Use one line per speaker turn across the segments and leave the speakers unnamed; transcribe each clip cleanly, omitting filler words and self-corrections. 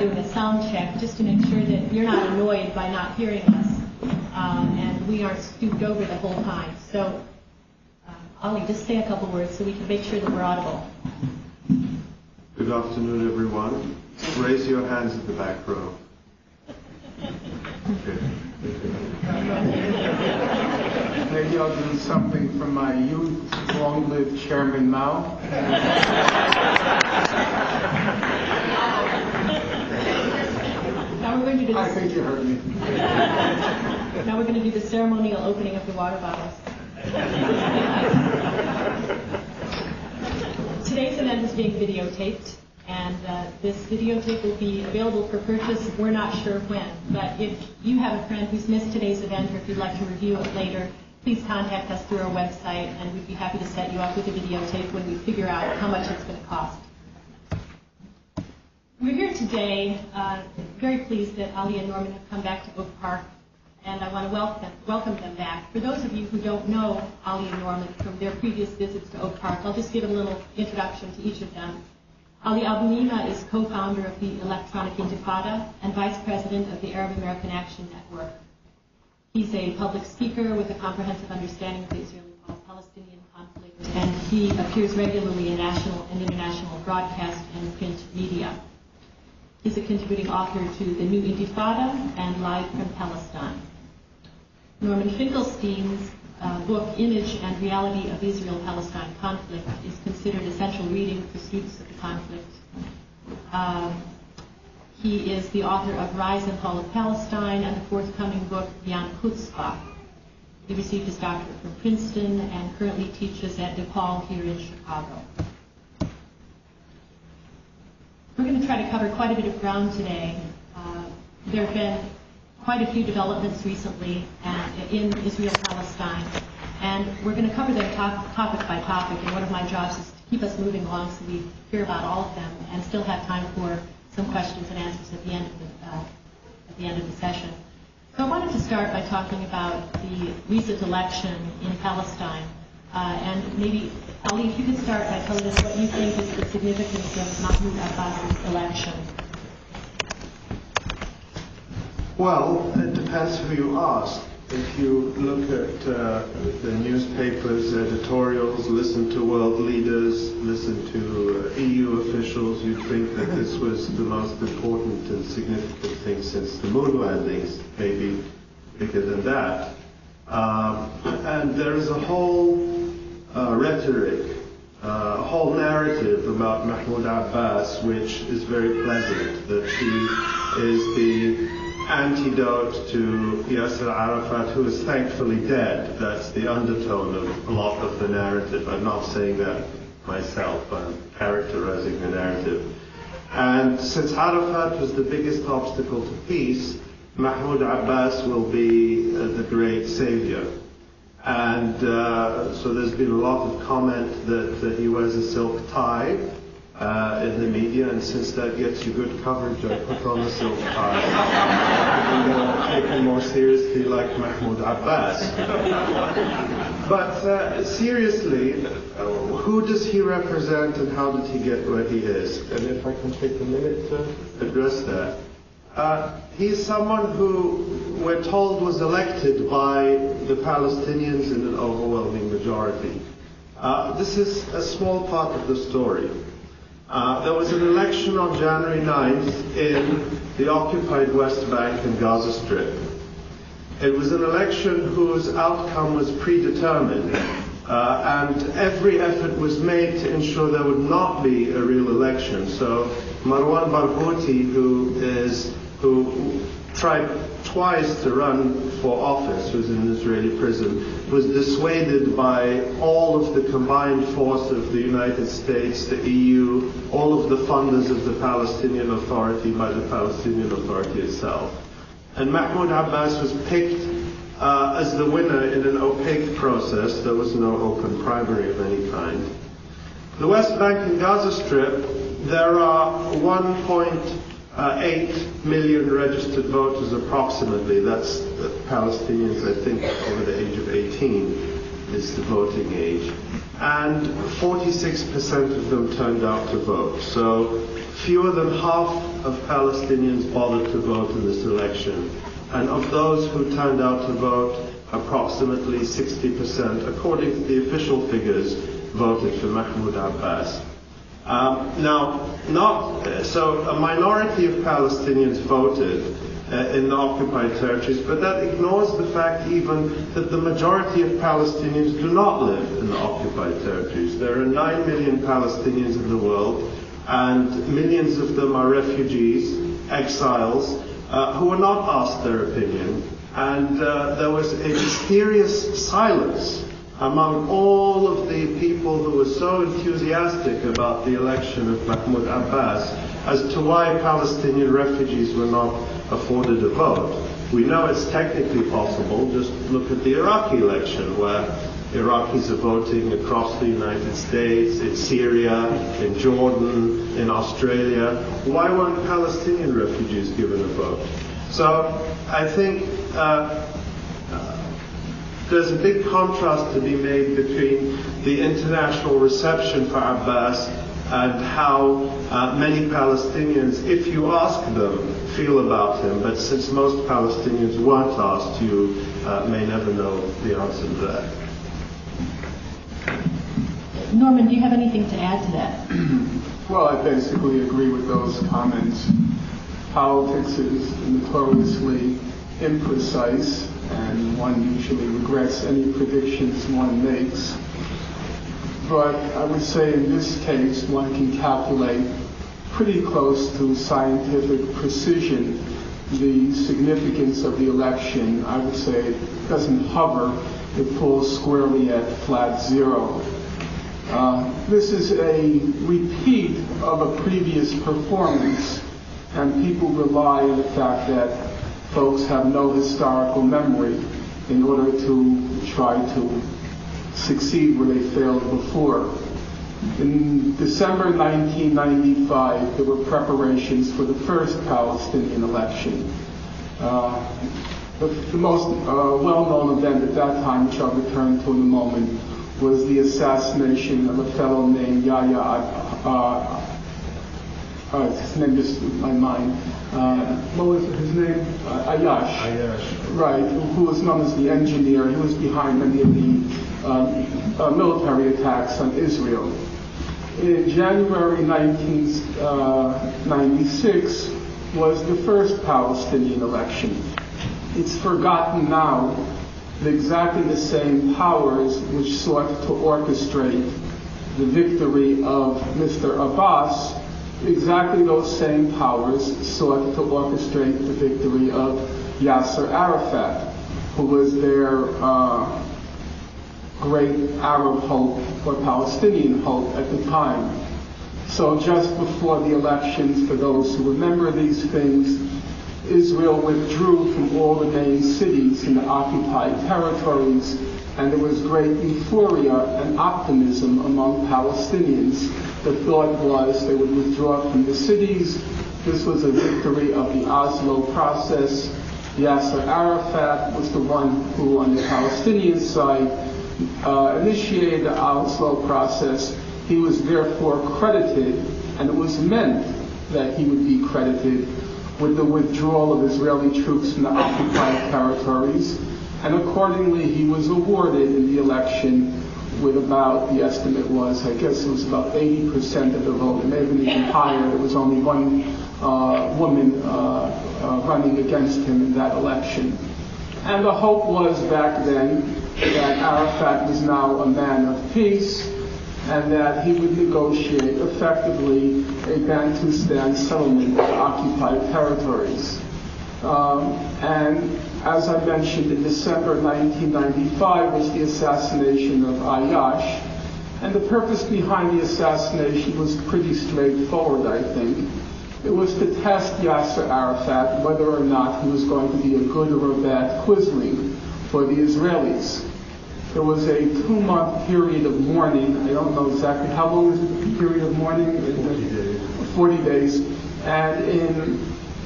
doing a sound check just to make sure that you're not annoyed by not hearing us, and we aren't scooped over the whole time. So, Ali, just say a couple words so we can make sure that we're audible.
Good afternoon, everyone. Raise your hands in the back row. Okay.
Maybe I'll do something from my youth. Long live Chairman Mao.
Now we're going to do
I think you heard me.
Now we're going to do the ceremonial opening of the water bottles. Today's event is being videotaped, and this videotape will be available for purchase. We're not sure when, but if you have a friend who's missed today's event, or if you'd like to review it later, please contact us through our website, and we'd be happy to set you up with a videotape when we figure out how much it's going to cost. We're here today, very pleased that Ali and Norman have come back to Oak Park, and I want to welcome them back. For those of you who don't know Ali and Norman from their previous visits to Oak Park, I'll just give a little introduction to each of them. Ali Abunimah is co-founder of the Electronic Intifada and vice president of the Arab American Action Network. He's a public speaker with a comprehensive understanding of the Israeli-Palestinian conflict, and he appears regularly in national and international broadcast and print media. He's a contributing author to the New Intifada and Live from Palestine. Norman Finkelstein's book, Image and Reality of the Israel-Palestine Conflict, is considered essential reading for students of the conflict. He is the author of Rise and Fall of Palestine and the forthcoming book, Beyond Chutzpah. He received his doctorate from Princeton and currently teaches at DePaul here in Chicago. We're going to try to cover quite a bit of ground today. There have been quite a few developments recently in Israel-Palestine, and we're going to cover them topic by topic, and one of my jobs is to keep us moving along so we hear about all of them and still have time for some questions and answers at the end of the session. So I wanted to start by talking about the recent election in Palestine, and maybe Ali, if you could start by telling us what you think is the significance of Mahmoud Abbas' election.
Well, it depends who you ask. If you look at the newspapers, editorials, listen to world leaders, listen to EU officials, you'd think that this was the most important and significant thing since the moon landings, maybe bigger than that. And there is a whole rhetoric, a whole narrative about Mahmoud Abbas, which is very pleasant, that he is the antidote to Yasser Arafat, who is thankfully dead. That's the undertone of a lot of the narrative. I'm not saying that myself, I'm characterizing the narrative. And since Arafat was the biggest obstacle to peace, Mahmoud Abbas will be the great savior. And so there's been a lot of comment that he wears a silk tie in the media, and since that gets you good coverage, I put on a silk tie. And taken more seriously like Mahmoud Abbas. But seriously, who does he represent and how did he get where he is? And if I can take a minute to address that. He's someone who we're told was elected by the Palestinians in an overwhelming majority. This is a small part of the story. There was an election on January 9th in the occupied West Bank and Gaza Strip. It was an election whose outcome was predetermined, and every effort was made to ensure there would not be a real election. So Marwan Barghouti, who tried twice to run for office, who's in an Israeli prison, was dissuaded by all of the combined force of the United States, the EU, all of the funders of the Palestinian Authority by the Palestinian Authority itself. And Mahmoud Abbas was picked as the winner in an opaque process. There was no open primary of any kind. The West Bank and Gaza Strip, there are 1.8 million registered voters approximately. That's the Palestinians, I think, over the age of 18. is the voting age. And 46% of them turned out to vote. So fewer than half of Palestinians bothered to vote in this election. And of those who turned out to vote, approximately 60%, according to the official figures, voted for Mahmoud Abbas. So a minority of Palestinians voted in the occupied territories, but that ignores the fact even that the majority of Palestinians do not live in the occupied territories. There are 9 million Palestinians in the world, and millions of them are refugees, exiles, who were not asked their opinion. And there was a mysterious silence among all of the people who were so enthusiastic about the election of Mahmoud Abbas as to why Palestinian refugees were not afforded a vote. We know it's technically possible. Just look at the Iraqi election, where Iraqis are voting across the United States, in Syria, in Jordan, in Australia. Why weren't Palestinian refugees given a vote? So I think there's a big contrast to be made between the international reception for Abbas and how many Palestinians, if you ask them, feel about him. But since most Palestinians weren't asked, you may never know the answer to that.
Norman, do you have anything to add to that?
Well, I basically agree with those comments. Politics is notoriously imprecise, and one usually regrets any predictions one makes. But I would say in this case, one can calculate pretty close to scientific precision the significance of the election. I would say it doesn't hover, it falls squarely at flat zero. This is a repeat of a previous performance, and people rely on the fact that folks have no historical memory in order to try to succeed where they failed before. In December 1995, there were preparations for the first Palestinian election. The most well-known event at that time, which I'll return to in a moment, was the assassination of a fellow named his name just slipped my mind. What was his name? Ayash. Right, who was known as the engineer. He was behind many of the military attacks on Israel. In January 1996 was the first Palestinian election. It's forgotten now that exactly the same powers which sought to orchestrate the victory of Mr. Abbas, exactly those same powers sought to orchestrate the victory of Yasser Arafat, who was their great Arab hope or Palestinian hope at the time. So just before the elections, for those who remember these things, Israel withdrew from all the main cities in the occupied territories, and there was great euphoria and optimism among Palestinians. The thought was they would withdraw from the cities. This was a victory of the Oslo process. Yasser Arafat was the one who, on the Palestinian side, initiated the Oslo process. He was therefore credited, and it was meant that he would be credited with the withdrawal of Israeli troops from the occupied territories, and accordingly he was awarded in the election with about, the estimate was, I guess it was about 80% of the vote. It may have been even higher. There was only one woman running against him in that election. And the hope was back then that Arafat was now a man of peace, and that he would negotiate effectively a Bantustan settlement of occupied territories. And as I mentioned, in December 1995 was the assassination of Ayash, and the purpose behind the assassination was pretty straightforward, I think. It was to test Yasser Arafat whether or not he was going to be a good or a bad quisling for the Israelis. There was a 2-month period of mourning. I don't know exactly how long was the period of mourning?
40 days.
40 days. And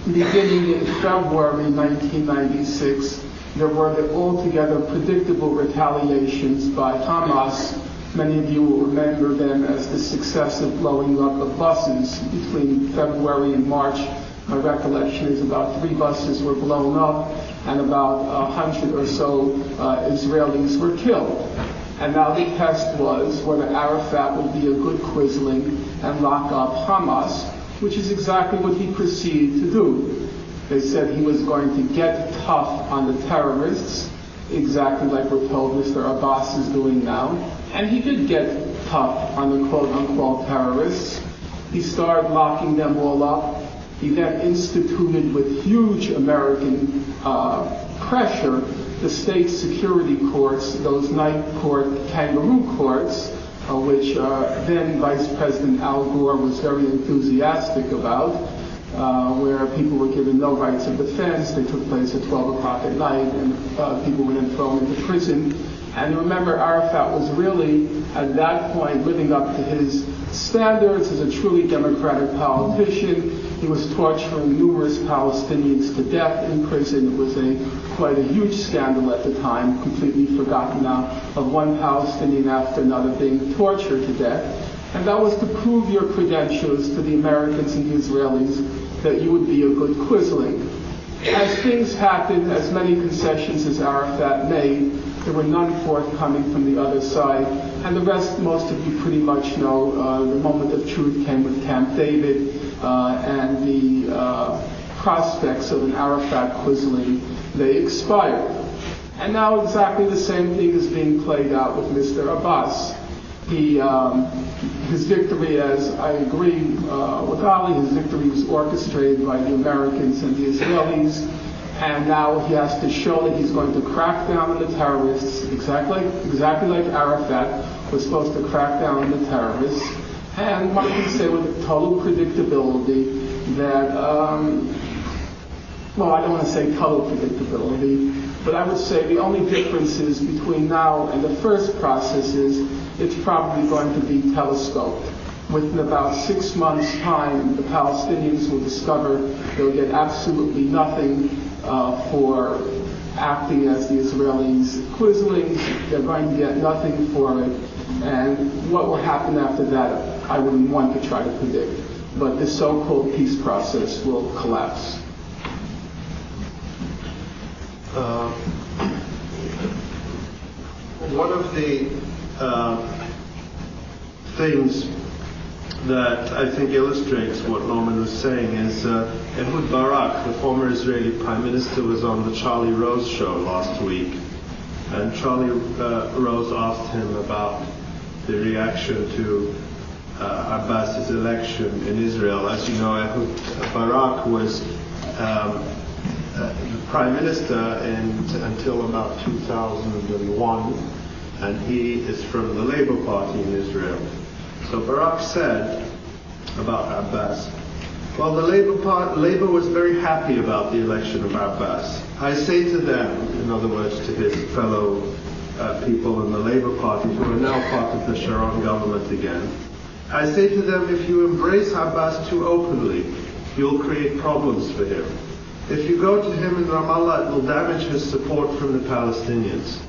beginning in February 1996, There were the altogether predictable retaliations by Hamas. Many of you will remember them as the successive blowing up of buses between February and March. My recollection is about 3 buses were blown up and about 100 or so Israelis were killed. And now the test was whether Arafat would be a good quisling and lock up Hamas, which is exactly what he proceeded to do. They said he was going to get tough on the terrorists, exactly like we're told Mr. Abbas is doing now. And he did get tough on the quote-unquote terrorists. He started locking them all up. He then instituted with huge American pressure the state security courts, those night court kangaroo courts, which then Vice President Al Gore was very enthusiastic about, where people were given no rights of defense. They took place at 12 o'clock at night, and people were then thrown into prison. And remember, Arafat was really, at that point, living up to his standards as a truly democratic politician. He was torturing numerous Palestinians to death in prison. It was quite a huge scandal at the time, completely forgotten now, of one Palestinian after another being tortured to death. And that was to prove your credentials to the Americans and the Israelis that you would be a good quisling. As things happened, as many concessions as Arafat made, there were none forthcoming from the other side. And the rest, most of you pretty much know. The moment of truth came with Camp David, and the prospects of an Arafat quisling, they expired. And now exactly the same thing is being played out with Mr. Abbas. His victory, as I agree with Ali, his victory was orchestrated by the Americans and the Israelis. And now he has to show that he's going to crack down on the terrorists, exactly like Arafat was supposed to crack down on the terrorists. And one can say with total predictability that, well, I don't want to say total predictability, but I would say the only differences between now and the first process is it's probably going to be telescoped. Within about 6 months' time, the Palestinians will discover they'll get absolutely nothing for acting as the Israelis' quislings. They're going to get nothing for it. And what will happen after that, I wouldn't want to try to predict. But this so-called peace process will collapse.
One of the things that I think illustrates what Norman was saying is Ehud Barak, the former Israeli Prime Minister, was on the Charlie Rose show last week. And Charlie Rose asked him about the reaction to Abbas's election in Israel. As you know, Ehud Barak was the Prime Minister until about 2001, and he is from the Labour Party in Israel. So Barak said about Abbas, well, the Labour was very happy about the election of Abbas. I say to them, in other words, to his fellow people in the Labour Party who are now part of the Sharon government again, I say to them, if you embrace Abbas too openly, you'll create problems for him. If you go to him in Ramallah, it will damage his support from the Palestinians.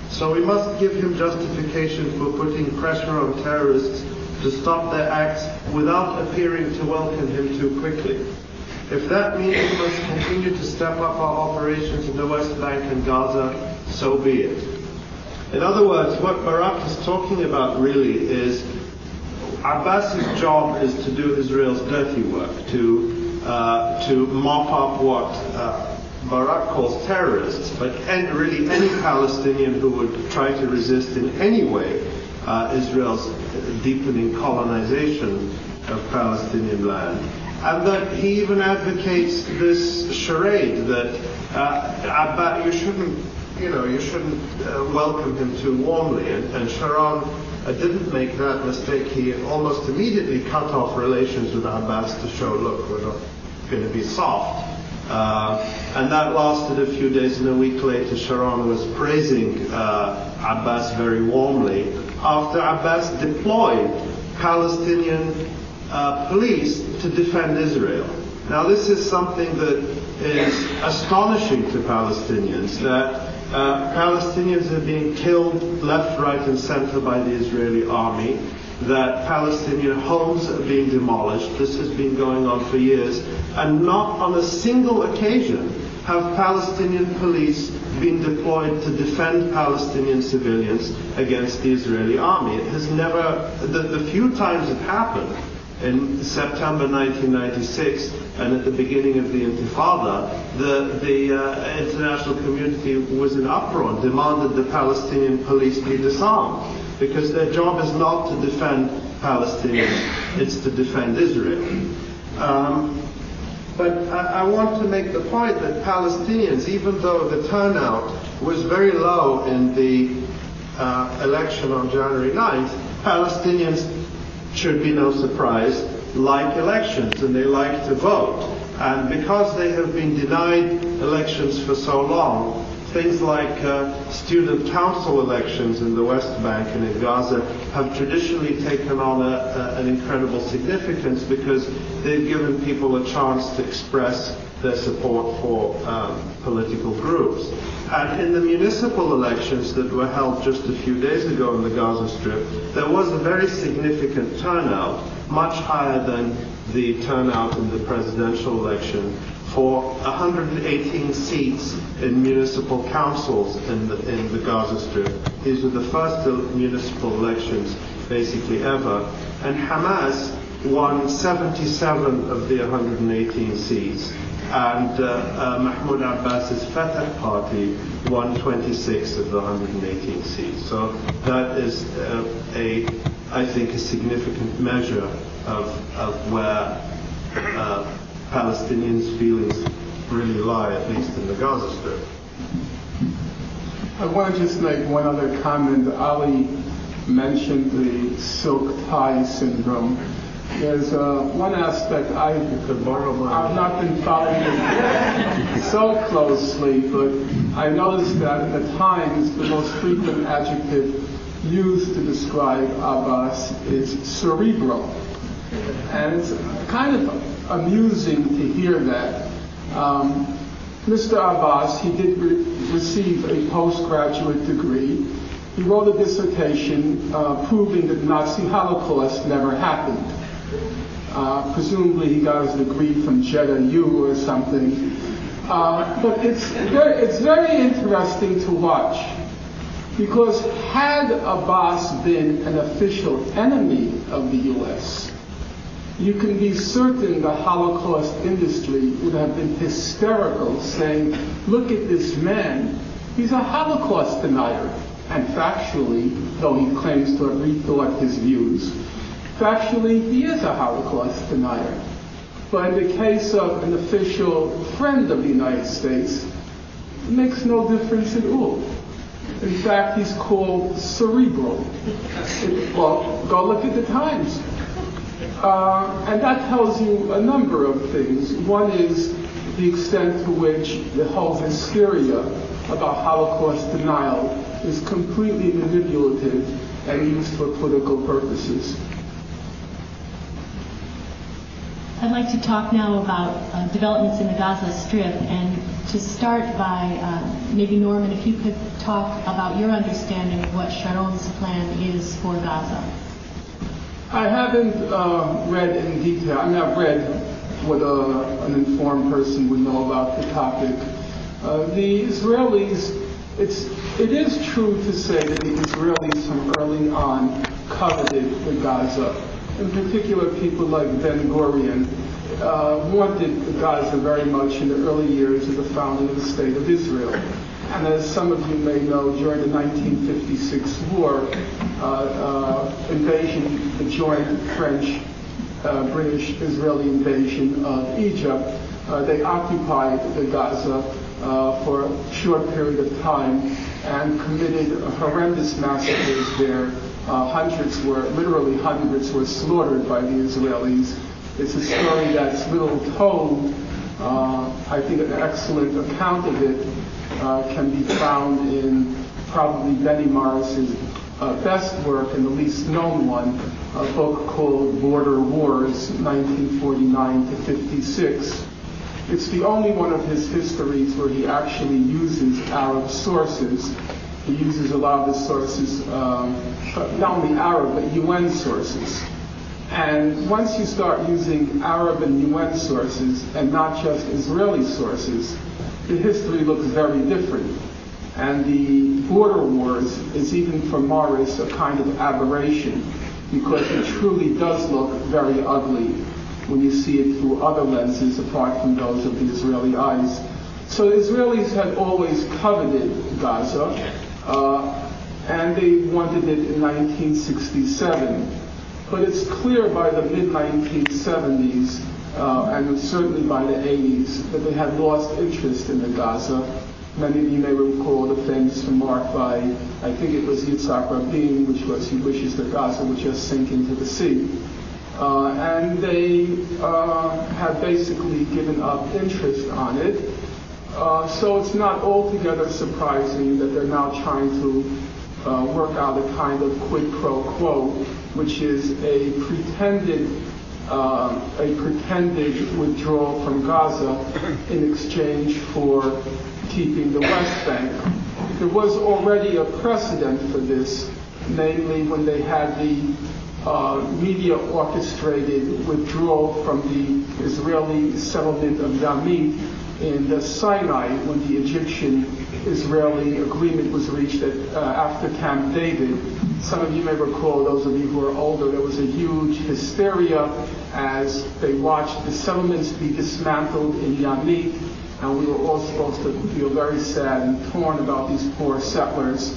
So we must give him justification for putting pressure on terrorists to stop their acts without appearing to welcome him too quickly. If that means we must continue to step up our operations in the West Bank and Gaza, so be it. In other words, what Barak is talking about really is Abbas's job is to do Israel's dirty work, to mop up what Barak calls terrorists, but really any Palestinian who would try to resist in any way Israel's deepening colonization of Palestinian land. And that he even advocates this charade that Abbas, you shouldn't welcome him too warmly. And Sharon didn't make that mistake. He almost immediately cut off relations with Abbas to show, look, we're not going to be soft. And that lasted a few days, and a week later Sharon was praising Abbas very warmly after Abbas deployed Palestinian police to defend Israel. Now this is something that is astonishing to Palestinians, that Palestinians are being killed left, right, and center by the Israeli army, that Palestinian homes are being demolished. This has been going on for years, and not on a single occasion have Palestinian police been deployed to defend Palestinian civilians against the Israeli army. It has never, the few times it happened, in September 1996 and at the beginning of the Intifada, the international community was in uproar and demanded the Palestinian police be disarmed, because their job is not to defend Palestinians, it's to defend Israel. But I want to make the point that Palestinians, even though the turnout was very low in the election on January 9th, Palestinians, should be no surprise, like elections and they like to vote. And because they have been denied elections for so long, things like student council elections in the West Bank and in Gaza have traditionally taken on an incredible significance, because they've given people a chance to express their support for political groups. And in the municipal elections that were held just a few days ago in the Gaza Strip, there was a very significant turnout, much higher than the turnout in the presidential election, for 118 seats in municipal councils in the Gaza Strip. These were the first municipal elections basically ever. And Hamas won 77 of the 118 seats. And Mahmoud Abbas's Fatah party won 26 of the 118 seats. So that is I think, a significant measure of where Palestinians' feelings really lie, at least in the Gaza Strip.
I want to just make one other comment. Ali mentioned the silk tie syndrome. There's one aspect I've not been following it so closely, but I noticed that in the Times, the most frequent adjective used to describe Abbas is cerebral. And it's kind of amusing to hear that. Mr. Abbas, he did receive a postgraduate degree. He wrote a dissertation proving that the Nazi Holocaust never happened. Presumably he got his degree from Jeddah U or something. But it's very interesting to watch, because had Abbas been an official enemy of the U.S., you can be certain the Holocaust industry would have been hysterical, saying, look at this man, he's a Holocaust denier. And factually, though he claims to have rethought his views, factually he is a Holocaust denier. But in the case of an official friend of the United States, it makes no difference at all. In fact, he's called cerebral. Well, go look at the Times. And that tells you a number of things. One is the extent to which the whole hysteria about Holocaust denial is completely manipulative and used for political purposes.
I'd like to talk now about developments in the Gaza Strip, and to start by maybe Norman, if you could talk about your understanding of what Sharon's plan is for Gaza.
I haven't read in detail. I mean, I've read what an informed person would know about the topic. The Israelis, it is true to say that the Israelis from early on coveted the Gaza. In particular, people like Ben-Gurion wanted Gaza very much in the early years of the founding of the State of Israel. And as some of you may know, during the 1956 war, invasion, the joint French-British-Israeli invasion of Egypt, they occupied the Gaza for a short period of time and committed horrendous massacres there. Hundreds were slaughtered by the Israelis. It's a story that's little told. I think an excellent account of it can be found in probably Benny Morris's best work and the least known one, a book called Border Wars, 1949 to 56. It's the only one of his histories where he actually uses Arab sources. He uses a lot of his sources, not only Arab, but UN sources. And once you start using Arab and UN sources, and not just Israeli sources, the history looks very different. And the border wars is, even for Morris, a kind of aberration, because it truly does look very ugly when you see it through other lenses apart from those of the Israeli eyes. So the Israelis had always coveted Gaza, and they wanted it in 1967. But it's clear by the mid-1970s, and certainly by the 80s, that they had lost interest in the Gaza. Many of you may recall the famous remark by, I think it was Yitzhak Rabin, which was, he wishes that Gaza would just sink into the sea. And they have basically given up interest on it. So it's not altogether surprising that they're now trying to work out a kind of quid pro quo, which is a pretended withdrawal from Gaza in exchange for keeping the West Bank. There was already a precedent for this, namely when they had the media orchestrated withdrawal from the Israeli settlement of Yamit in the Sinai, when the Egyptian-Israeli agreement was reached after Camp David. Some of you may recall, those of you who are older, there was a huge hysteria as they watched the settlements be dismantled in Yamit, and we were all supposed to feel very sad and torn about these poor settlers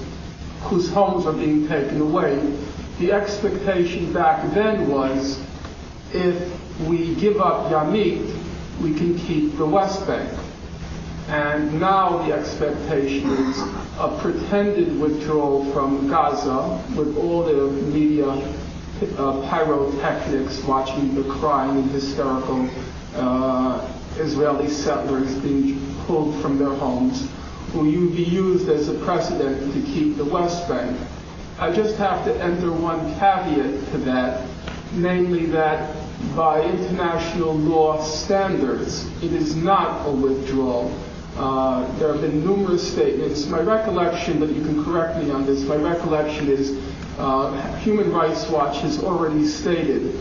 whose homes are being taken away. The expectation back then was, if we give up Yamit, we can keep the West Bank. And now the expectation is a pretended withdrawal from Gaza with all the media pyrotechnics watching the crying and hysterical Israeli settlers being pulled from their homes, will be used as a precedent to keep the West Bank. I just have to enter one caveat to that, namely that by international law standards, it is not a withdrawal. There have been numerous statements. My recollection, but you can correct me on this, my recollection is Human Rights Watch has already stated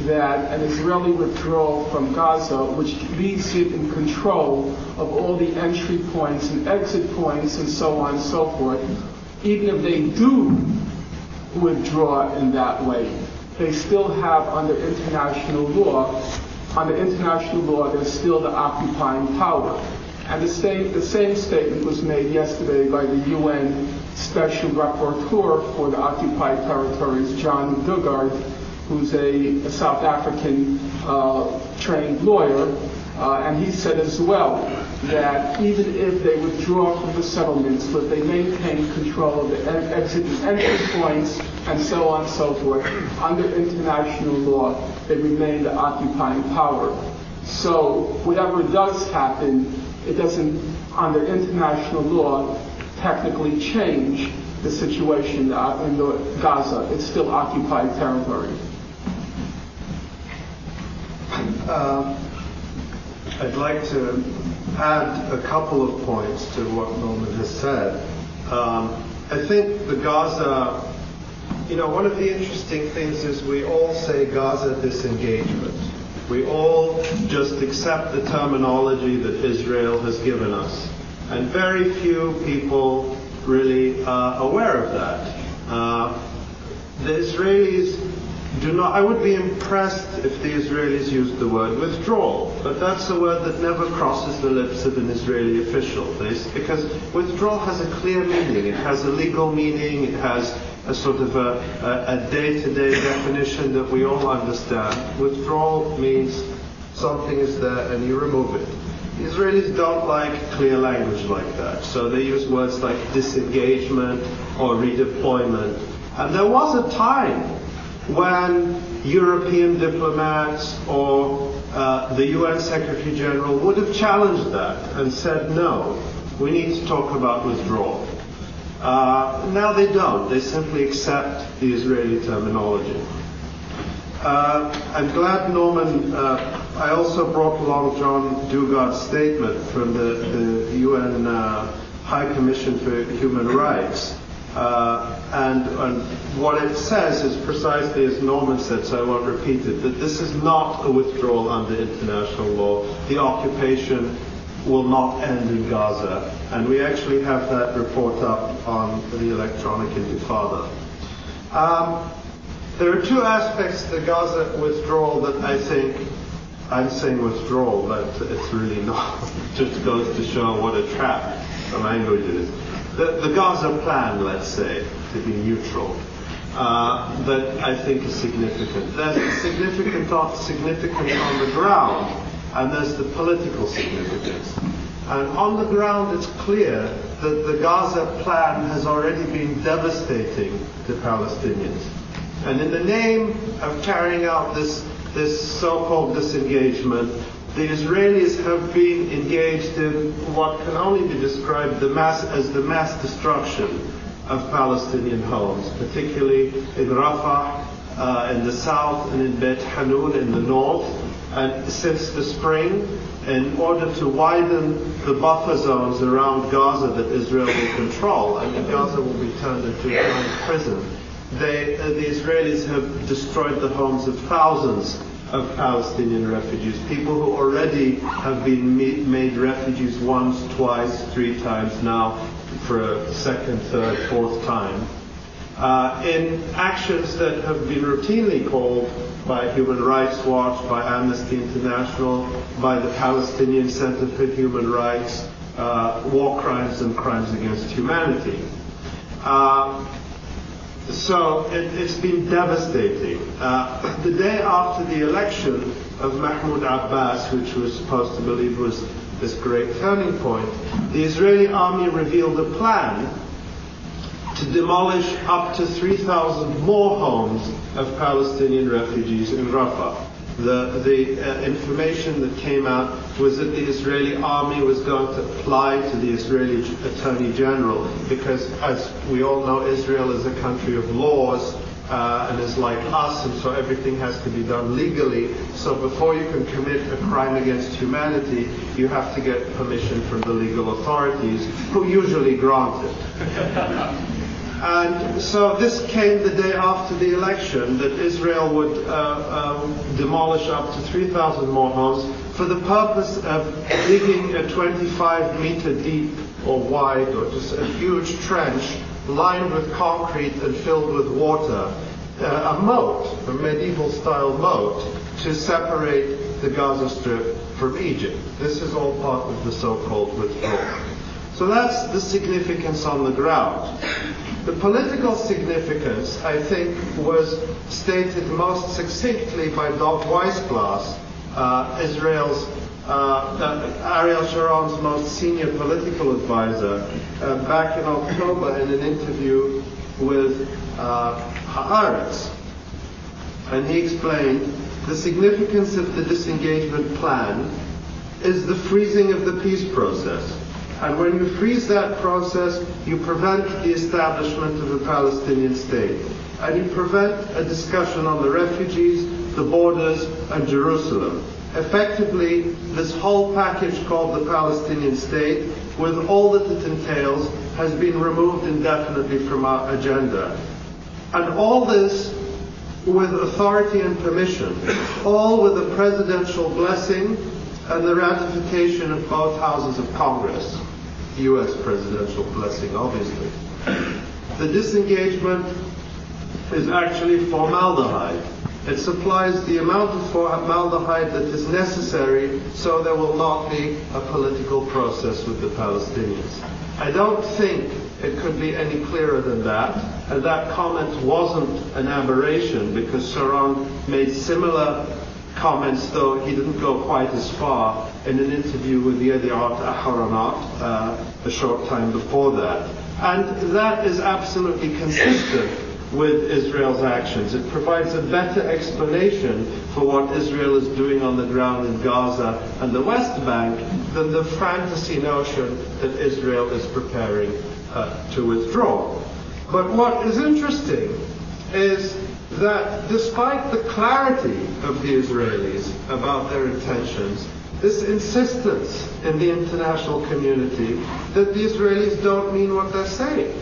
that an Israeli withdrawal from Gaza, which leaves it in control of all the entry points and exit points and so on and so forth, even if they do withdraw in that way, they still have under international law, there's still the occupying power. And the same statement was made yesterday by the UN Special Rapporteur for the occupied territories, John Dugard, who's a South African trained lawyer, and he said as well that even if they withdraw from the settlements, but they maintain control of the exit and entry points and so on and so forth, under international law, they remain the occupying power. So whatever does happen, it doesn't, under international law, technically change the situation in Gaza. It's still occupied territory.
I'd like to add a couple of points to what Norman has said. I think the Gaza, one of the interesting things is we all say Gaza disengagement. We all just accept the terminology that Israel has given us. And very few people really are aware of that. The Israelis do not, I would be impressed if the Israelis used the word withdrawal, but that's a word that never crosses the lips of an Israeli official, because withdrawal has a clear meaning. It has a legal meaning. It has a sort of a day-to-day definition that we all understand. Withdrawal means something is there and you remove it. The Israelis don't like clear language like that, so they use words like disengagement or redeployment. And there was a time when European diplomats or the UN Secretary General would have challenged that and said, no, we need to talk about withdrawal. Now they don't. They simply accept the Israeli terminology. I'm glad Norman I also brought along John Dugard's statement from the UN High Commission for Human Rights. And what it says is precisely as Norman said, so I won't repeat it, that this is not a withdrawal under international law. The occupation will not end in Gaza. And we actually have that report up on the electronic Intifada. There are two aspects to the Gaza withdrawal that I think, I'm saying withdrawal, but it's really not. It just goes to show what a trap the language is. The Gaza plan, let's say, to be neutral, that I think is significant. There's significant on the ground, and there's the political significance. And on the ground, it's clear that the Gaza plan has already been devastating to Palestinians. And in the name of carrying out this so-called disengagement, the Israelis have been engaged in what can only be described as the mass destruction of Palestinian homes, particularly in Rafah in the south and in Beit Hanun in the north. And since the spring, in order to widen the buffer zones around Gaza that Israel will control, and Gaza will be turned into a giant prison, the Israelis have destroyed the homes of thousands of Palestinian refugees, people who already have been made refugees once, twice, 3 times now, for a second, third, fourth time, in actions that have been routinely called by Human Rights Watch, by Amnesty International, by the Palestinian Center for Human Rights, war crimes and crimes against humanity. So it's been devastating. The day after the election of Mahmoud Abbas, which was supposed to believe was this great turning point, the Israeli army revealed a plan to demolish up to 3,000 more homes of Palestinian refugees in Rafah. The information that came out was that the Israeli army was going to apply to the Israeli Attorney General because, as we all know, Israel is a country of laws and is like us, and so everything has to be done legally. So before you can commit a crime against humanity, you have to get permission from the legal authorities, who usually grant it. And so this came the day after the election, that Israel would demolish up to 3,000 more homes for the purpose of digging a 25-meter deep or wide, or just a huge trench lined with concrete and filled with water, a moat, a medieval-style moat, to separate the Gaza Strip from Egypt. This is all part of the so-called withdrawal. So that's the significance on the ground. The political significance, I think, was stated most succinctly by Doug Weissglass, Israel's Ariel Sharon's most senior political advisor, back in October in an interview with Haaretz. And he explained the significance of the disengagement plan is the freezing of the peace process. And when you freeze that process, you prevent the establishment of a Palestinian state. And you prevent a discussion on the refugees, the borders, and Jerusalem. Effectively, this whole package called the Palestinian state, with all that it entails, has been removed indefinitely from our agenda. And all this with authority and permission, all with a presidential blessing and the ratification of both houses of Congress. U.S. presidential blessing, obviously. The disengagement is actually formaldehyde. It supplies the amount of formaldehyde that is necessary so there will not be a political process with the Palestinians. I don't think it could be any clearer than that, and that comment wasn't an aberration, because Sharon made similar comments, though he didn't go quite as far, in an interview with Yediot Aharonot a short time before that. And that is absolutely consistent with Israel's actions. It provides a better explanation for what Israel is doing on the ground in Gaza and the West Bank than the fantasy notion that Israel is preparing to withdraw. But what is interesting is that despite the clarity of the Israelis about their intentions, this insistence in the international community that the Israelis don't mean what they're saying.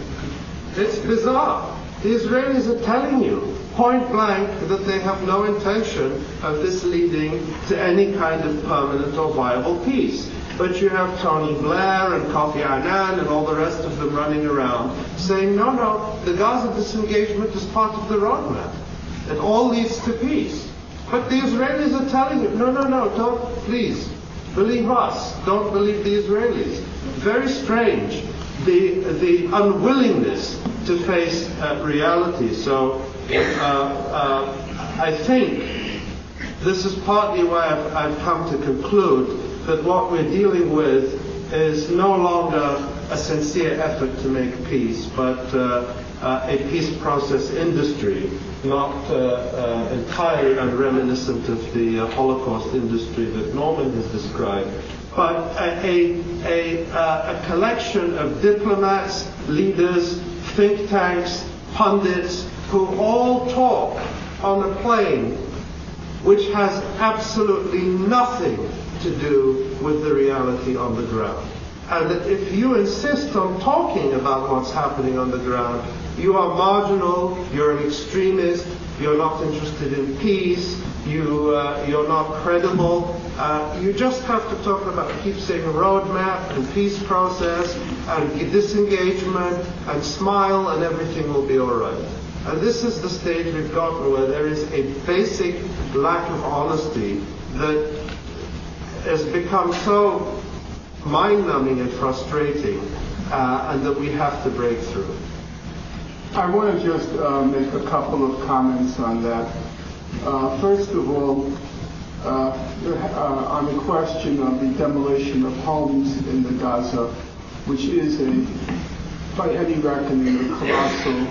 It's bizarre. The Israelis are telling you point blank that they have no intention of this leading to any kind of permanent or viable peace. But you have Tony Blair and Kofi Annan and all the rest of them running around saying, no, the Gaza disengagement is part of the roadmap. It all leads to peace. But the Israelis are telling you, no, don't, please, believe us. Don't believe the Israelis. Very strange, the unwillingness to face reality. So I think this is partly why I've come to conclude that what we're dealing with is no longer a sincere effort to make peace, but a peace process industry, not entirely reminiscent of the Holocaust industry that Norman has described, but a collection of diplomats, leaders, think tanks, pundits, who all talk on a plane which has absolutely nothing to do with the reality on the ground. And that if you insist on talking about what's happening on the ground, you are marginal, you're an extremist, you're not interested in peace, you're not credible. You just have to talk about, keep saying roadmap and peace process and disengagement and smile and everything will be all right. And this is the stage we've gotten where there is a basic lack of honesty that has become so mind-numbing and frustrating, and that we have to break through.
I want to just make a couple of comments on that. First of all, on the question of the demolition of homes in the Gaza, which is by any reckoning, a colossal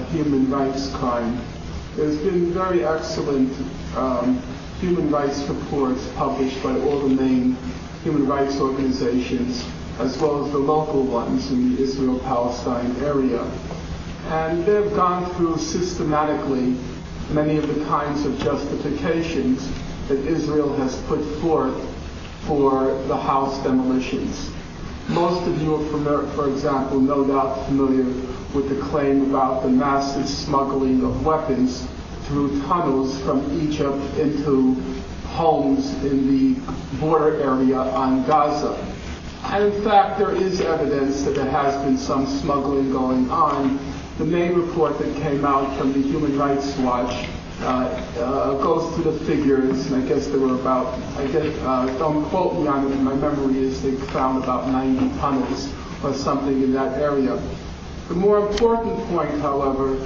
human rights crime. There's been very excellent human rights reports published by all the main human rights organizations, as well as the local ones in the Israel-Palestine area. And they've gone through systematically many of the kinds of justifications that Israel has put forth for the house demolitions. Most of you are, for example, no doubt familiar with the claim about the massive smuggling of weapons through tunnels from Egypt into homes in the border area on Gaza. And in fact, there is evidence that there has been some smuggling going on. The main report that came out from the Human Rights Watch goes through the figures, and I guess there were about, don't quote me on it, my memory is they found about 90 tunnels or something in that area. The more important point, however,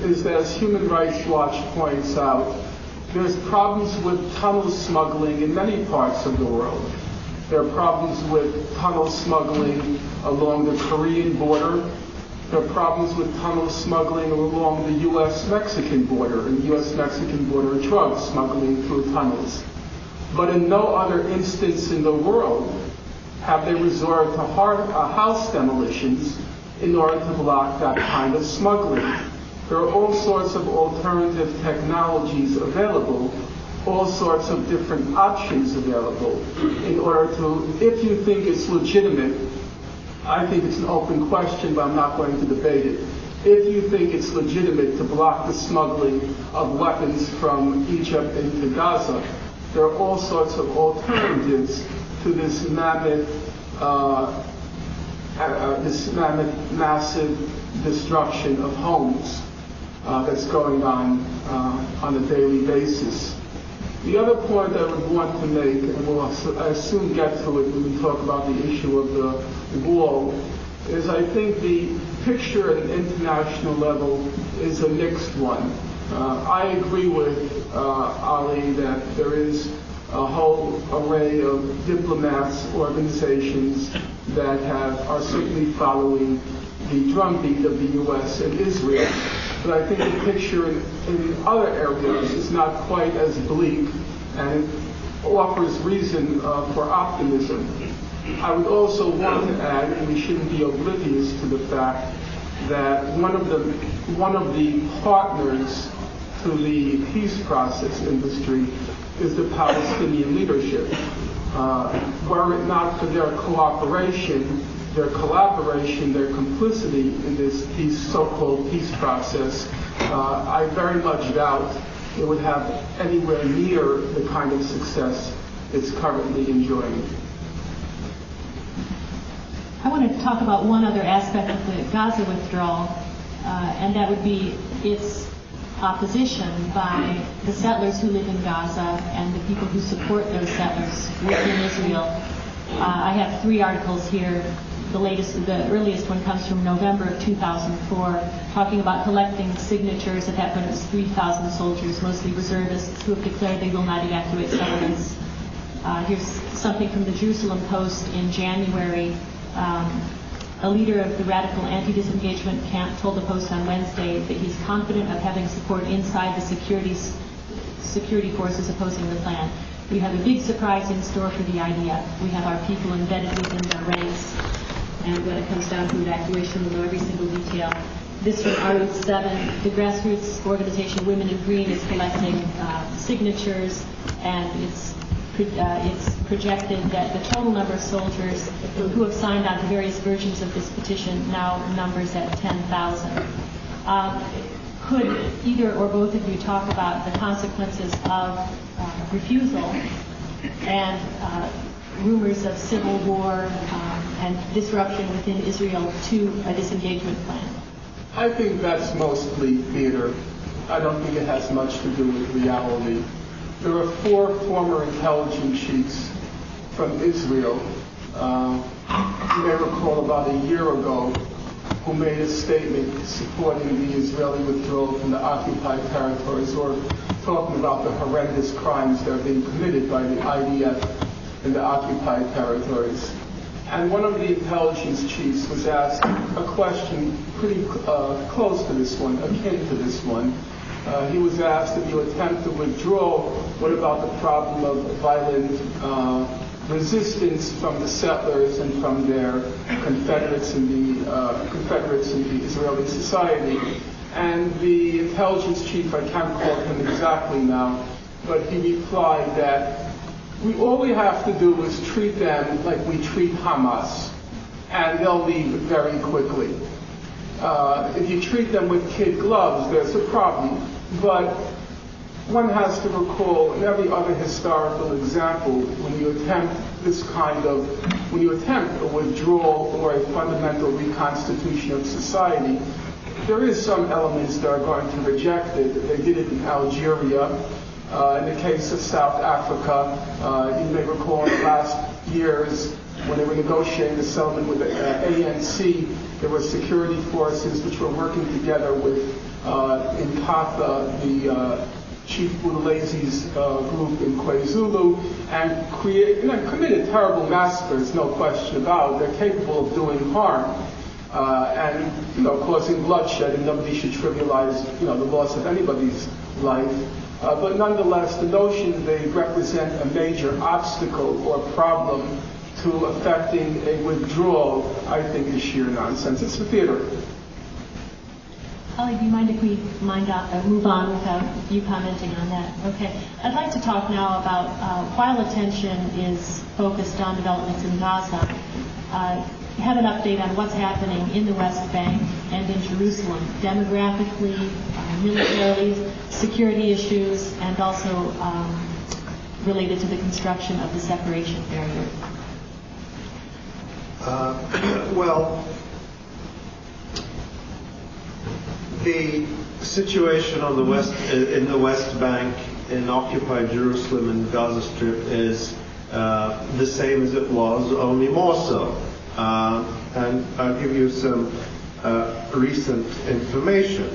is that as Human Rights Watch points out, there's problems with tunnel smuggling in many parts of the world. There are problems with tunnel smuggling along the Korean border. There are problems with tunnel smuggling along the U.S.-Mexican border, and U.S.-Mexican border drug smuggling through tunnels. But in no other instance in the world have they resorted to house demolitions in order to block that kind of smuggling. There are all sorts of alternative technologies available, all sorts of different options available in order to, if you think it's legitimate, I think it's an open question, but I'm not going to debate it. If you think it's legitimate to block the smuggling of weapons from Egypt into Gaza, there are all sorts of alternatives to this mammoth, massive destruction of homes that's going on a daily basis. The other point I would want to make, and we'll soon get to it when we talk about the issue of the wall, is I think the picture at an international level is a mixed one. I agree with Ali that there is a whole array of diplomats, organizations that are certainly following the drumbeat of the U.S. and Israel. But I think the picture in other areas is not quite as bleak, and it offers reason for optimism. I would also want to add, and we shouldn't be oblivious to the fact that one of the partners to the peace process industry is the Palestinian leadership. Were it not for their cooperation, their collaboration, their complicity in this so-called peace process, I very much doubt it would have anywhere near the kind of success it's currently enjoying.
I want to talk about one other aspect of the Gaza withdrawal, and that would be its opposition by the settlers who live in Gaza and the people who support those settlers within Israel. I have 3 articles here. The earliest one comes from November of 2004, talking about collecting signatures. At that point, it was 3,000 soldiers, mostly reservists, who have declared they will not evacuate settlements. Here's something from the Jerusalem Post in January. A leader of the radical anti-disengagement camp told the Post on Wednesday that he's confident of having support inside the security forces opposing the plan. We have a big surprise in store for the IDF. We have our people embedded within their ranks, and when it comes down to evacuation, we'll know every single detail. This from Arut 7, the grassroots organization Women in Green is collecting signatures, and it's projected that the total number of soldiers who have signed on to various versions of this petition now numbers at 10,000. Could either or both of you talk about the consequences of refusal and rumors of civil war and disruption within Israel to a disengagement plan?
I think that's mostly theater. I don't think it has much to do with reality. There are 4 former intelligence chiefs from Israel, you may recall about a year ago, who made a statement supporting the Israeli withdrawal from the occupied territories, or talking about the horrendous crimes that are being committed by the IDF in the occupied territories. And one of the intelligence chiefs was asked a question pretty close to this one, akin to this one. He was asked, if you attempt to withdraw, what about the problem of violent resistance from the settlers and from their confederates in the Israeli society? And the intelligence chief, I can't quote him exactly now, but he replied that all we have to do is treat them like we treat Hamas, and they'll leave very quickly. If you treat them with kid gloves, there's a problem. But one has to recall in every other historical example, when you attempt a withdrawal or a fundamental reconstitution of society, there is some elements that are going to reject it. They did it in Algeria. In the case of South Africa, you may recall in the last years when they were negotiating the settlement with the ANC, there were security forces which were working together with Intifada, the Chief Buthelezzi's group in KwaZulu, and committed terrible massacres, no question about it. They're capable of doing harm and causing bloodshed, and nobody should trivialize the loss of anybody's life. But nonetheless, the notion that they represent a major obstacle or problem to effecting a withdrawal, I think, is sheer nonsense. It's the theater.
Holly, do you mind if we move on without you commenting on that? Okay. I'd like to talk now about, while attention is focused on developments in Gaza, have an update on what's happening in the West Bank and in Jerusalem, demographically, militarily, security issues, and also related to the construction of the separation barrier.
Well, the situation on in the West Bank, in occupied Jerusalem and Gaza Strip is the same as it was, only more so. And I'll give you some recent information.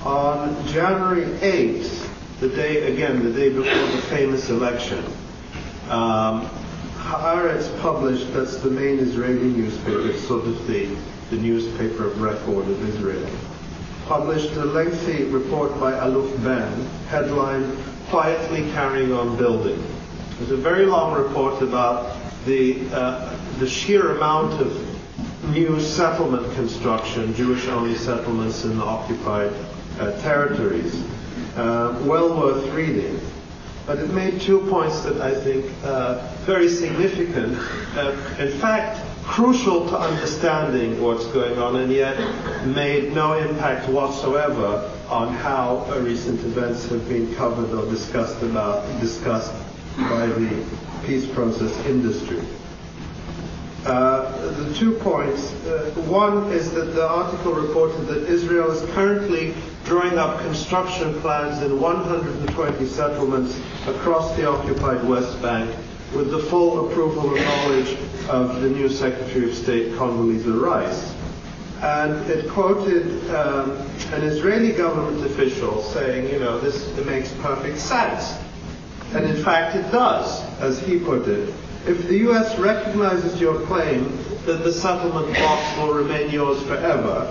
On January 8th, the day before the famous election, Haaretz published, that's the main Israeli newspaper, it's sort of the newspaper of record of Israel, published a lengthy report by Aluf Ben, headlined, "Quietly Carrying on Building." It was a very long report about the sheer amount of new settlement construction, Jewish-only settlements in the occupied territories. well worth reading. But it made 2 points that I think very significant, in fact, crucial to understanding what's going on, and yet made no impact whatsoever on how recent events have been covered or discussed by the peace process industry. The 2 points. One is that the article reported that Israel is currently drawing up construction plans in 120 settlements across the occupied West Bank with the full approval and knowledge of the new Secretary of State, Condoleezza Rice. And it quoted an Israeli government official saying, this makes perfect sense. And in fact it does, as he put it. If the U.S. recognizes your claim that the settlement blocks will remain yours forever,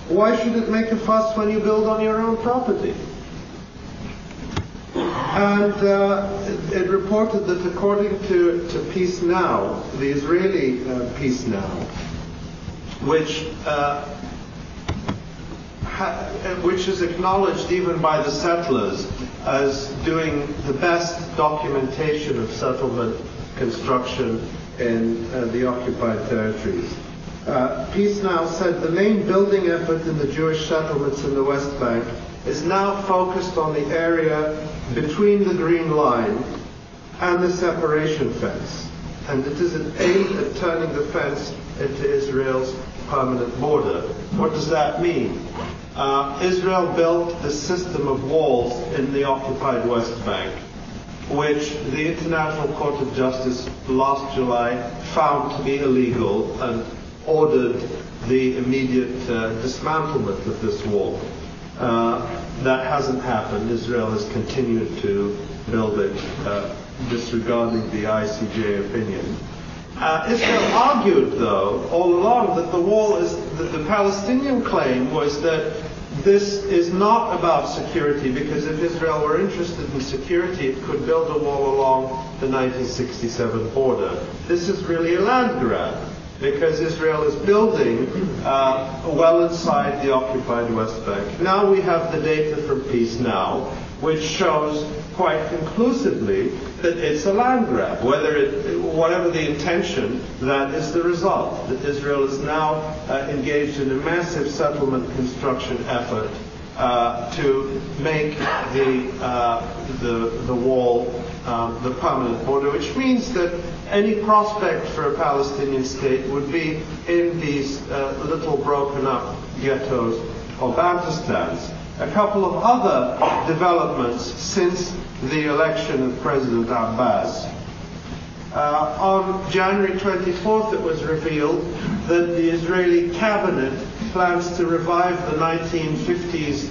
why should it make a fuss when you build on your own property? And it reported that according to Peace Now, the Israeli Peace Now, which is acknowledged even by the settlers as doing the best documentation of settlement construction in the occupied territories. Peace Now said the main building effort in the Jewish settlements in the West Bank is now focused on the area between the Green Line and the separation fence, and it is aimed at turning the fence into Israel's permanent border. What does that mean? Israel built a system of walls in the occupied West Bank, which the International Court of Justice last July found to be illegal and ordered the immediate dismantlement of this wall. That hasn't happened. Israel has continued to build it, disregarding the ICJ opinion. Israel argued, though, all along that the Palestinian claim was that this is not about security, because if Israel were interested in security, it could build a wall along the 1967 border. This is really a land grab, because Israel is building well inside the occupied West Bank. Now we have the data from Peace Now, which shows quite conclusively that it's a land grab. Whatever the intention, that is the result. That Israel is now engaged in a massive settlement construction effort to make the wall the permanent border, which means that any prospect for a Palestinian state would be in these little broken up ghettos or Bantustans. A couple of other developments since the election of President Abbas. On January 24th, it was revealed that the Israeli cabinet plans to revive the 1950s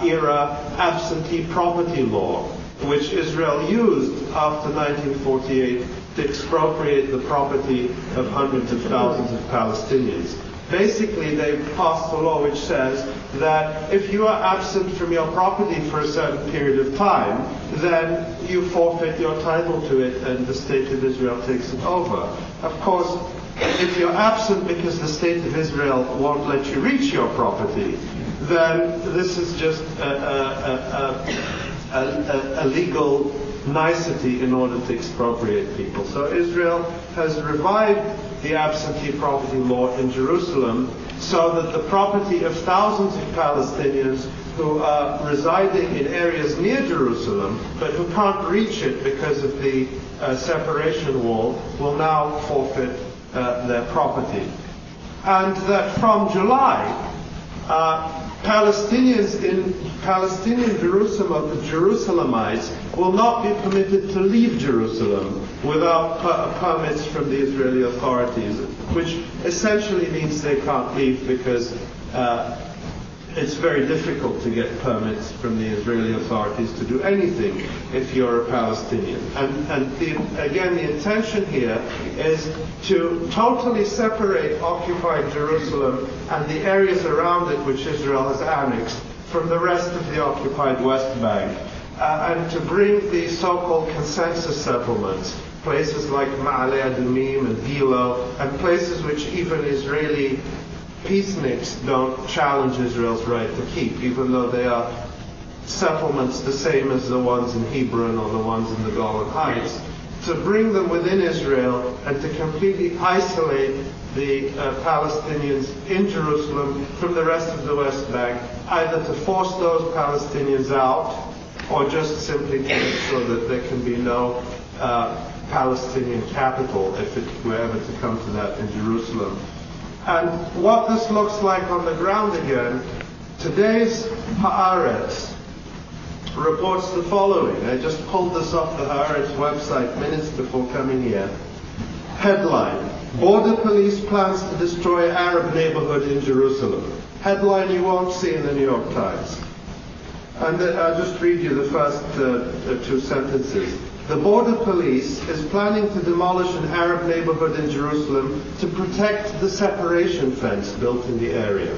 era absentee property law, which Israel used after 1948 to expropriate the property of hundreds of thousands of Palestinians. Basically, they passed a law which says that if you are absent from your property for a certain period of time, then you forfeit your title to it and the State of Israel takes it over. Of course, if you're absent because the State of Israel won't let you reach your property, then this is just a legal nicety in order to expropriate people. So Israel has revived the absentee property law in Jerusalem so that the property of thousands of Palestinians who are residing in areas near Jerusalem but who can't reach it because of the separation wall will now forfeit their property. And that from July, Palestinians in Palestinian Jerusalem, the Jerusalemites, will not be permitted to leave Jerusalem without permits from the Israeli authorities, which essentially means they can't leave because it's very difficult to get permits from the Israeli authorities to do anything if you're a Palestinian. And again, the intention here is to totally separate occupied Jerusalem and the areas around it which Israel has annexed from the rest of the occupied West Bank, and to bring the so-called consensus settlements, places like Ma'ale Adumim and Gilo, and places which even Israeli peaceniks don't challenge Israel's right to keep, even though they are settlements the same as the ones in Hebron or the ones in the Golan Heights, to bring them within Israel and to completely isolate the Palestinians in Jerusalem from the rest of the West Bank, either to force those Palestinians out or just simply to make sure that there can be no Palestinian capital if it were ever to come to that in Jerusalem. And what this looks like on the ground again, today's Haaretz reports the following. I just pulled this off the Haaretz website minutes before coming here. Headline: Border Police plans to destroy Arab neighborhood in Jerusalem. Headline you won't see in the New York Times. And I'll just read you the first two sentences. The Border Police is planning to demolish an Arab neighborhood in Jerusalem to protect the separation fence built in the area.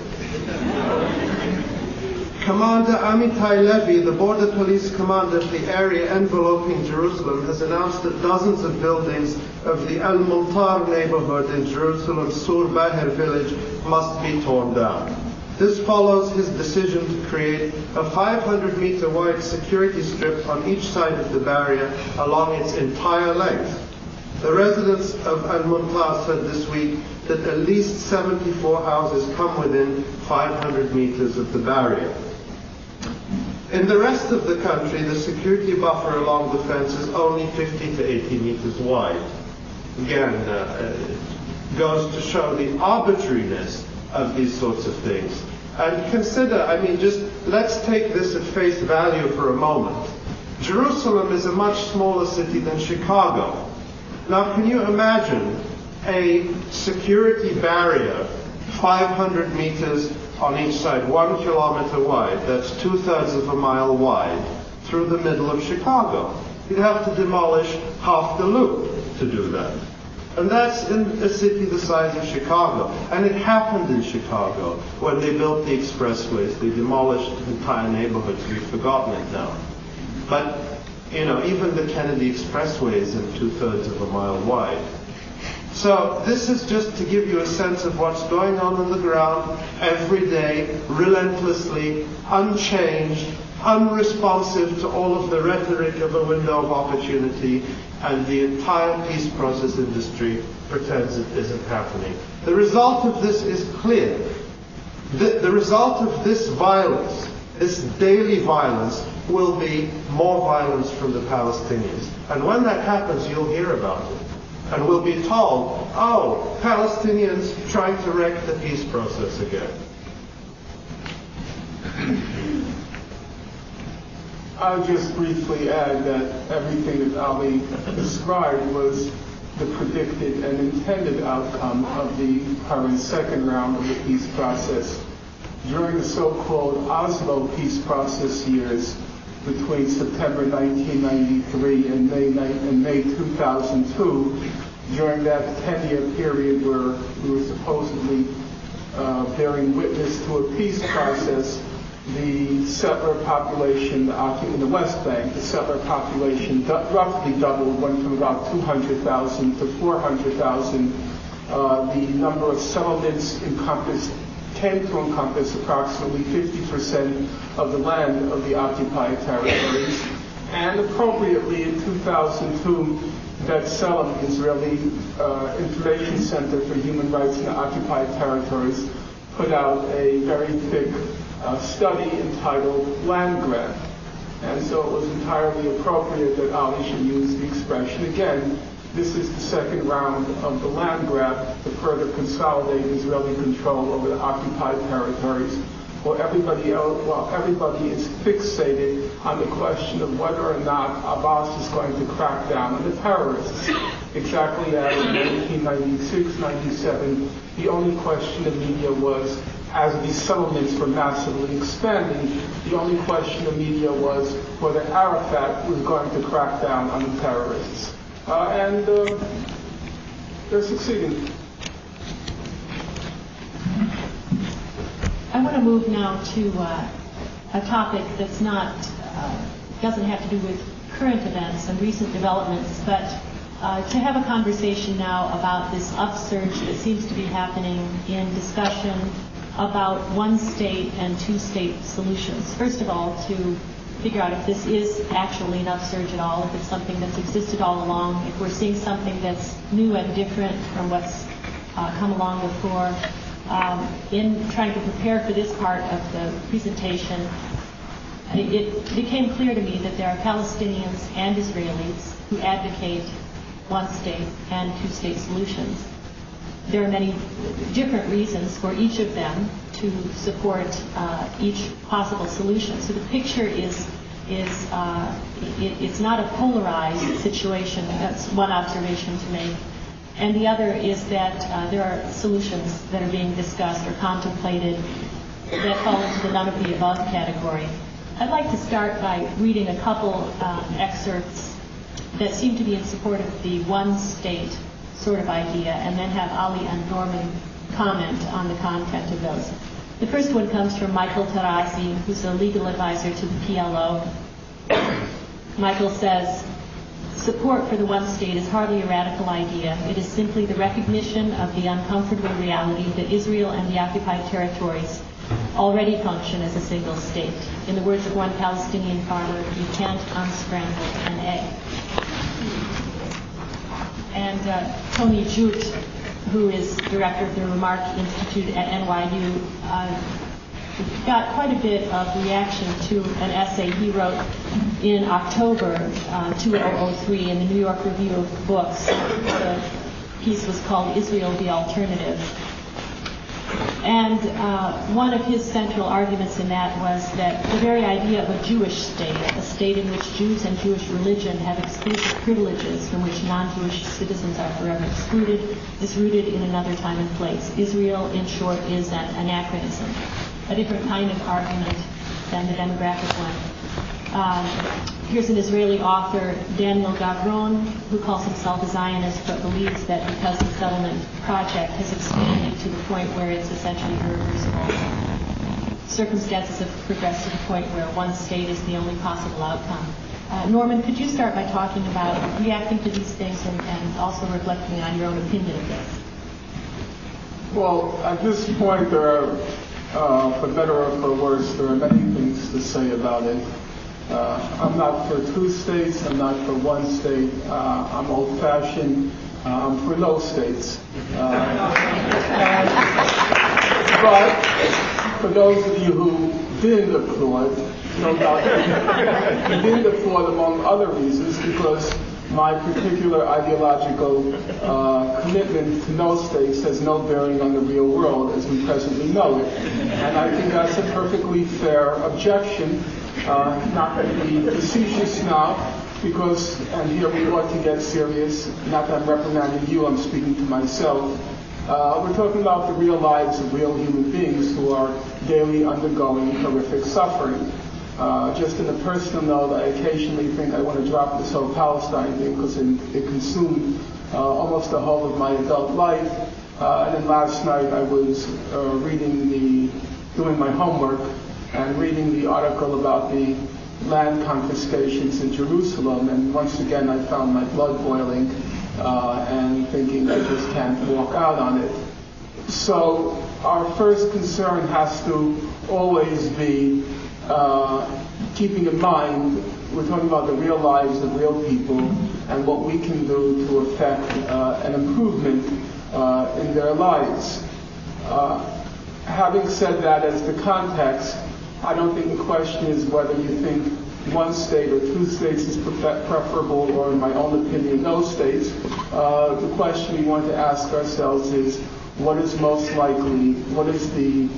Commander Amitai Levy, the Border Police commander of the area enveloping Jerusalem, has announced that dozens of buildings of the Al-Multar neighborhood in Jerusalem's Sur Baher village must be torn down. This follows his decision to create a 500-meter wide security strip on each side of the barrier along its entire length. The residents of Al-Multar said this week that at least 74 houses come within 500 meters of the barrier. In the rest of the country, the security buffer along the fence is only 50 to 80 meters wide. Again, goes to show the arbitrariness of these sorts of things. And consider, just let's take this at face value for a moment. Jerusalem is a much smaller city than Chicago. Now, can you imagine a security barrier 500 meters on each side, 1 kilometer wide, that's 2/3 of a mile wide, through the middle of Chicago? You'd have to demolish half the loop to do that. And that's in a city the size of Chicago. And it happened in Chicago when they built the expressways. They demolished entire neighborhoods. We've forgotten it now. But, even the Kennedy Expressway is in 2/3 of a mile wide. So this is just to give you a sense of what's going on the ground every day, relentlessly, unchanged, unresponsive to all of the rhetoric of a window of opportunity, and the entire peace process industry pretends it isn't happening. The result of this is clear. The result of this violence, this daily violence, will be more violence from the Palestinians. And when that happens, you'll hear about it. And we'll be told, Palestinians trying to wreck the peace process again.
I'll just briefly add that everything that Ali described was the predicted and intended outcome of the current second round of the peace process. During the so-called Oslo peace process years between September 1993 and May 2002, during that 10-year period where we were supposedly bearing witness to a peace process, the settler population in the West Bank, the settler population roughly doubled, went from about 200,000 to 400,000. The number of settlements came to encompass approximately 50% of the land of the occupied territories. And appropriately in 2002, B'Tselem, Israeli Information Center for Human Rights in the Occupied Territories, put out a very thick study entitled Land Grab. And so it was entirely appropriate that Ali should use the expression again. This is the second round of the land grab to further consolidate Israeli control over the occupied territories, while everybody is fixated on the question of whether or not Abbas is going to crack down on the terrorists. Exactly as in 1996-97, the only question the media was, as these settlements were massively expanding, the only question the media was whether Arafat was going to crack down on the terrorists. And they're succeeding.
I want to move now to a topic that's doesn't have to do with current events and recent developments, but to have a conversation now about this upsurge that seems to be happening in discussion about one-state and two-state solutions. First of all, to figure out if this is actually an upsurge at all, if it's something that's existed all along, if we're seeing something that's new and different from what's come along before. In trying to prepare for this part of the presentation, it became clear to me that there are Palestinians and Israelis who advocate one state and two-state solutions. There are many different reasons for each of them to support each possible solution. So the picture is it's not a polarized situation. That's one observation to make. And the other is that there are solutions that are being discussed or contemplated that fall into the none of the above category. I'd like to start by reading a couple excerpts that seem to be in support of the one state sort of idea, and then have Ali and Norman comment on the content of those. The first one comes from Michael Tarazi, who's a legal advisor to the PLO. Michael says, support for the one state is hardly a radical idea. It is simply the recognition of the uncomfortable reality that Israel and the occupied territories already function as a single state. In the words of one Palestinian farmer, you can't unscramble an egg. And Tony Jute, who is director of the Remark Institute at NYU, got quite a bit of reaction to an essay he wrote in October 2003 in the New York Review of Books. The piece was called Israel the Alternative. And one of his central arguments in that was that the very idea of a Jewish state, a state in which Jews and Jewish religion have exclusive privileges from which non-Jewish citizens are forever excluded, is rooted in another time and place. Israel, in short, is an anachronism, a different kind of argument than the demographic one. Here's an Israeli author, Daniel Gavron, who calls himself a Zionist but believes that because the settlement project has expanded to the point where it's essentially irreversible, circumstances have progressed to the point where one state is the only possible outcome. Norman, could you start by talking about reacting to these things and also reflecting on your own opinion of this?
Well, at this point, there are, for better or for worse, there are many things to say about it. I'm not for two states, I'm not for one state, I'm old-fashioned, I'm for no states. But for those of you who didn't applaud, no doubt you didn't applaud among other reasons because my particular ideological commitment to no states has no bearing on the real world as we presently know it. And I think that's a perfectly fair objection. Not to be facetious now, because, and here we ought to get serious, not that I'm reprimanding you, I'm speaking to myself. We're talking about the real lives of real human beings who are daily undergoing horrific suffering. Just in a personal note, I occasionally think I want to drop this whole Palestine thing because it consumed almost the whole of my adult life. And then last night I was doing my homework and reading the article about the land confiscations in Jerusalem, and once again I found my blood boiling and thinking I just can't walk out on it. So our first concern has to always be keeping in mind we're talking about the real lives of real people and what we can do to affect an improvement in their lives. Having said that as the context, I don't think the question is whether you think one state or two states is preferable, or in my own opinion, no states. The question we want to ask ourselves is, what is most likely, what is the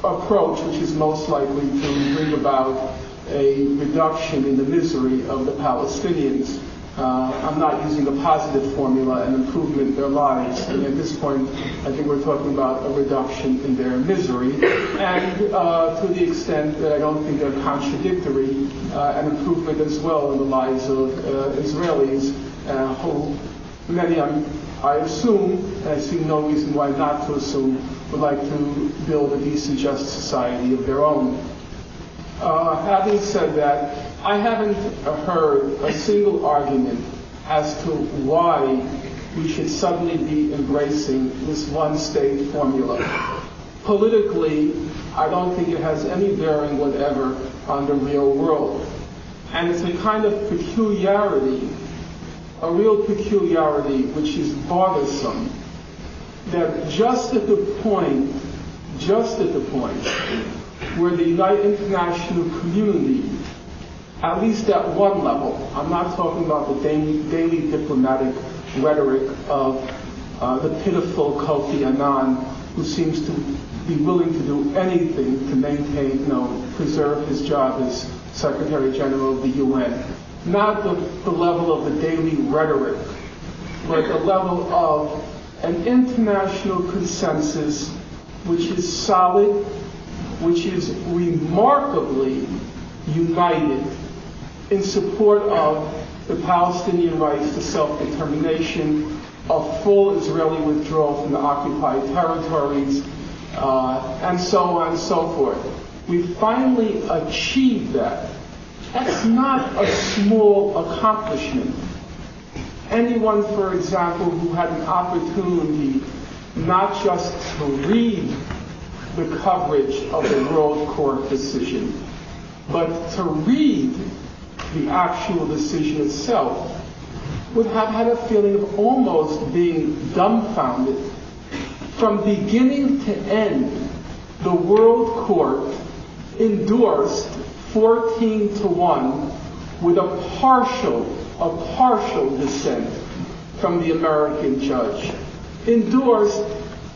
approach which is most likely to bring about a reduction in the misery of the Palestinians? I'm not using a positive formula, an improvement in their lives. And at this point, I think we're talking about a reduction in their misery. And to the extent that I don't think they're contradictory, an improvement as well in the lives of Israelis, who many, I assume, and I see no reason why not to assume, would like to build a decent, just society of their own. Having said that, I haven't heard a single argument as to why we should suddenly be embracing this one-state formula. Politically, I don't think it has any bearing whatever on the real world. And it's a kind of peculiarity, a real peculiarity which is bothersome, that just at the point where the international community, at least at one level, I'm not talking about the daily diplomatic rhetoric of the pitiful Kofi Annan, who seems to be willing to do anything to maintain, preserve his job as Secretary General of the UN. Not the level of the daily rhetoric, but the level of an international consensus which is solid, which is remarkably united in support of the Palestinian rights to self-determination, of full Israeli withdrawal from the occupied territories, and so on and so forth. We finally achieved that. That's not a small accomplishment. Anyone, for example, who had an opportunity not just to read the coverage of the World Court decision, but to read the actual decision itself, would have had a feeling of almost being dumbfounded. From beginning to end, the World Court endorsed 14-1 with a partial dissent from the American judge. Endorsed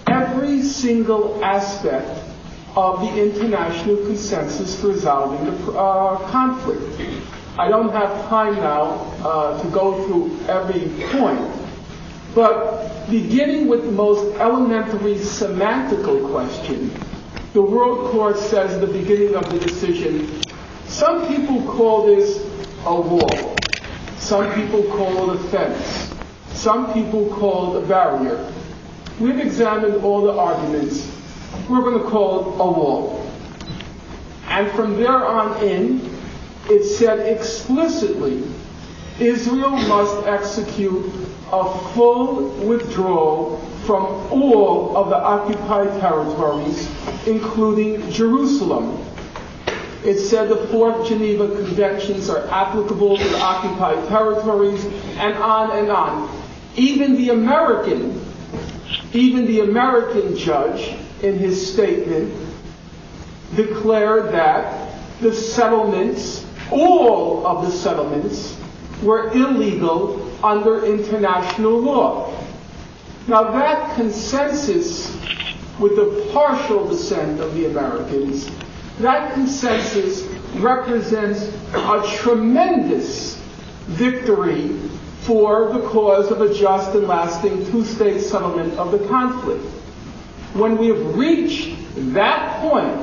every single aspect of the international consensus for resolving the conflict. I don't have time now to go through every point, but beginning with the most elementary semantical question, the World Court says at the beginning of the decision, some people call this a wall, some people call it a fence, some people call it a barrier. We've examined all the arguments. We're going to call it a wall. And from there on in, it said explicitly, Israel must execute a full withdrawal from all of the occupied territories, including Jerusalem. It said the Fourth Geneva Conventions are applicable to the occupied territories, and on and on. Even the American judge, in his statement, declared that the settlements, all of the settlements, were illegal under international law. Now that consensus, with the partial dissent of the Americans, that consensus represents a tremendous victory for the cause of a just and lasting two-state settlement of the conflict. When we have reached that point,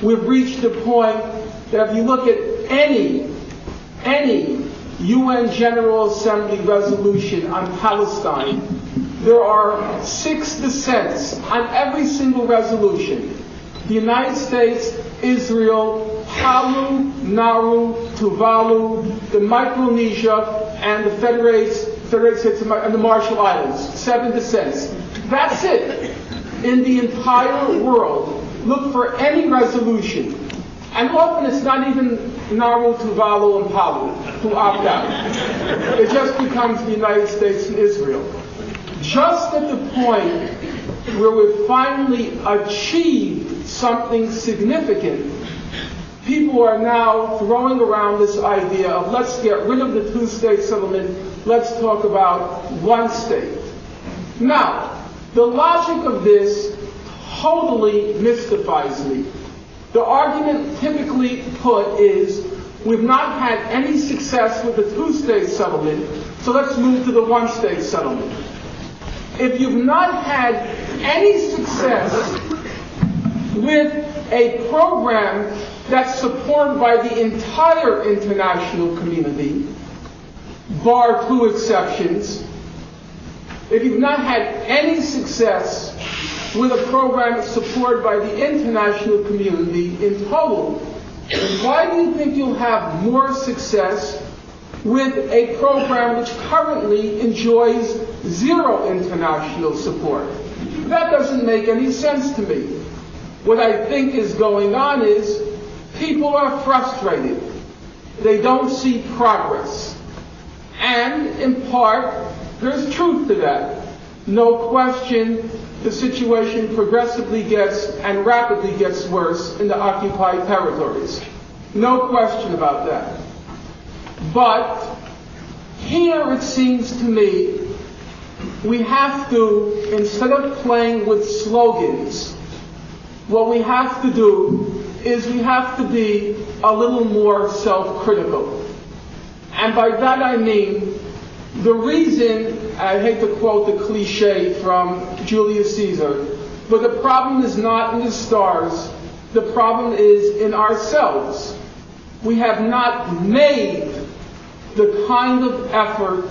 we've reached the point that if you look at any UN General Assembly resolution on Palestine, there are 6 dissents on every single resolution. The United States, Israel, Palau, Nauru, Tuvalu, the Micronesia, and the Federated States and the Marshall Islands. 7 dissents. That's it. In the entire world, look for any resolution. And often it's not even Nauru, Tuvalu, and Palau who opt out. It just becomes the United States and Israel. Just at the point where we've finally achieved something significant, people are now throwing around this idea of let's get rid of the two-state settlement, let's talk about one state. Now, the logic of this totally mystifies me. The argument typically put is, we've not had any success with the two-state settlement, so let's move to the one-state settlement. If you've not had any success with a program that's supported by the entire international community, bar 2 exceptions, if you've not had any success with a program supported by the international community in total, why do you think you'll have more success with a program which currently enjoys 0 international support? That doesn't make any sense to me. What I think is going on is People are frustrated. They don't see progress. And in part, there's truth to that. No question, the situation progressively gets and rapidly gets worse in the occupied territories. No question about that. But here it seems to me we have to, instead of playing with slogans, what we have to do is we have to be a little more self-critical. And by that I mean, the reason, I hate to quote the cliche from Julius Caesar, but the problem is not in the stars, the problem is in ourselves. We have not made the kind of effort,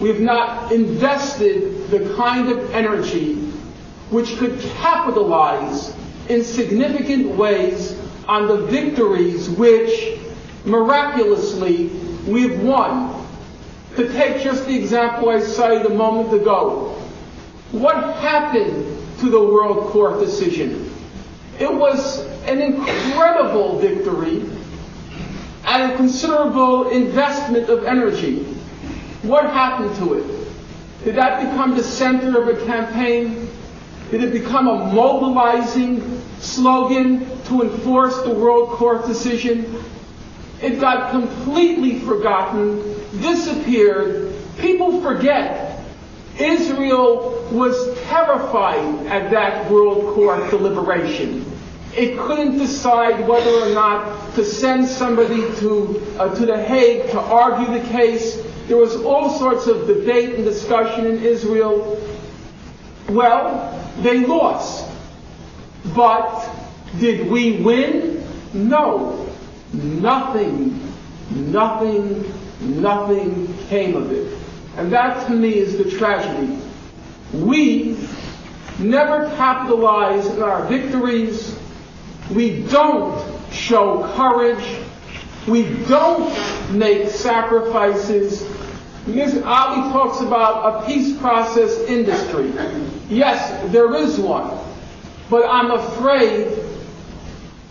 we have not invested the kind of energy which could capitalize in significant ways on the victories which miraculously we've won. To take just the example I cited a moment ago, what happened to the World Court decision? It was an incredible victory and a considerable investment of energy. What happened to it? Did that become the center of a campaign? Did it become a mobilizing slogan to enforce the World Court decision? It got completely forgotten, disappeared. People forget. Israel was terrified at that World Court deliberation. It couldn't decide whether or not to send somebody to The Hague to argue the case. There was all sorts of debate and discussion in Israel. Well, they lost. But did we win? No. Nothing came of it. And that to me is the tragedy. We never capitalize on our victories. We don't show courage. We don't make sacrifices. Mr. Ali talks about a peace process industry. Yes, there is one. But I'm afraid,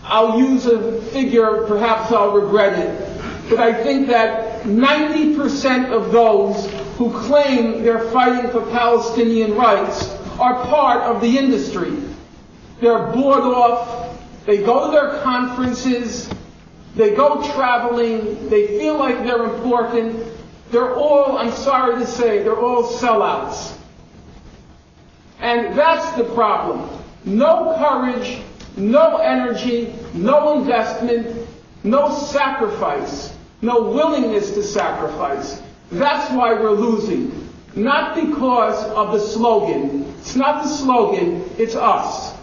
I'll use a figure, perhaps I'll regret it, but I think that 90% of those who claim they're fighting for Palestinian rights are part of the industry. They're bought off, they go to their conferences, they go traveling, they feel like they're important. They're all, I'm sorry to say, they're all sellouts. And that's the problem. No courage, no energy, no investment, no sacrifice, no willingness to sacrifice. That's why we're losing. Not because of the slogan. It's not the slogan, it's us.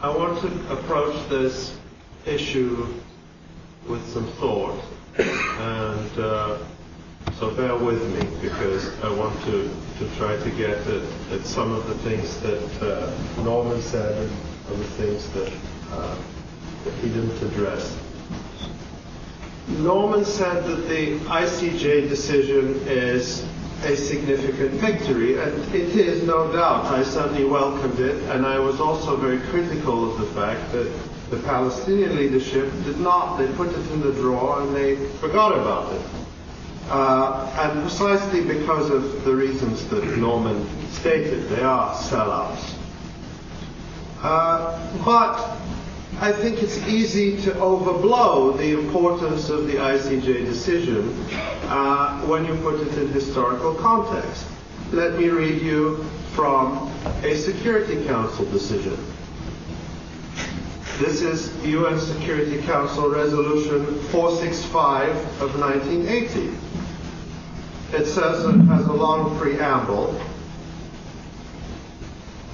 I want to approach this issue with some thought, and so bear with me because I want to try to get at some of the things that Norman said and other things that he didn't address. Norman said that the ICJ decision is a significant victory, and it is, no doubt. I certainly welcomed it, and I was also very critical of the fact that the Palestinian leadership did not. They put it in the drawer and they forgot about it. And precisely because of the reasons that Norman stated, they are sellouts. But I think it's easy to overblow the importance of the ICJ decision when you put it in historical context. Let me read you from a Security Council decision. This is UN Security Council Resolution 465 of 1980. It says, it has a long preamble,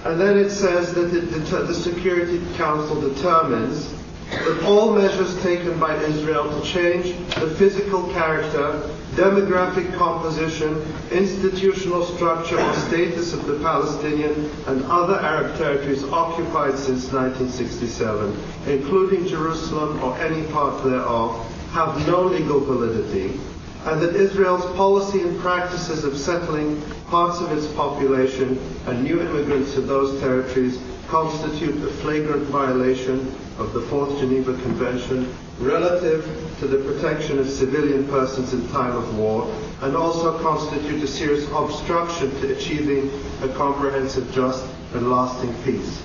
and then it says that the Security Council determines that all measures taken by Israel to change the physical character, demographic composition, institutional structure, or status of the Palestinian and other Arab territories occupied since 1967, including Jerusalem or any part thereof, have no legal validity, and that Israel's policy and practices of settling parts of its population and new immigrants to those territories constitute a flagrant violation of the Fourth Geneva Convention relative to the protection of civilian persons in time of war, and also constitute a serious obstruction to achieving a comprehensive, just, and lasting peace.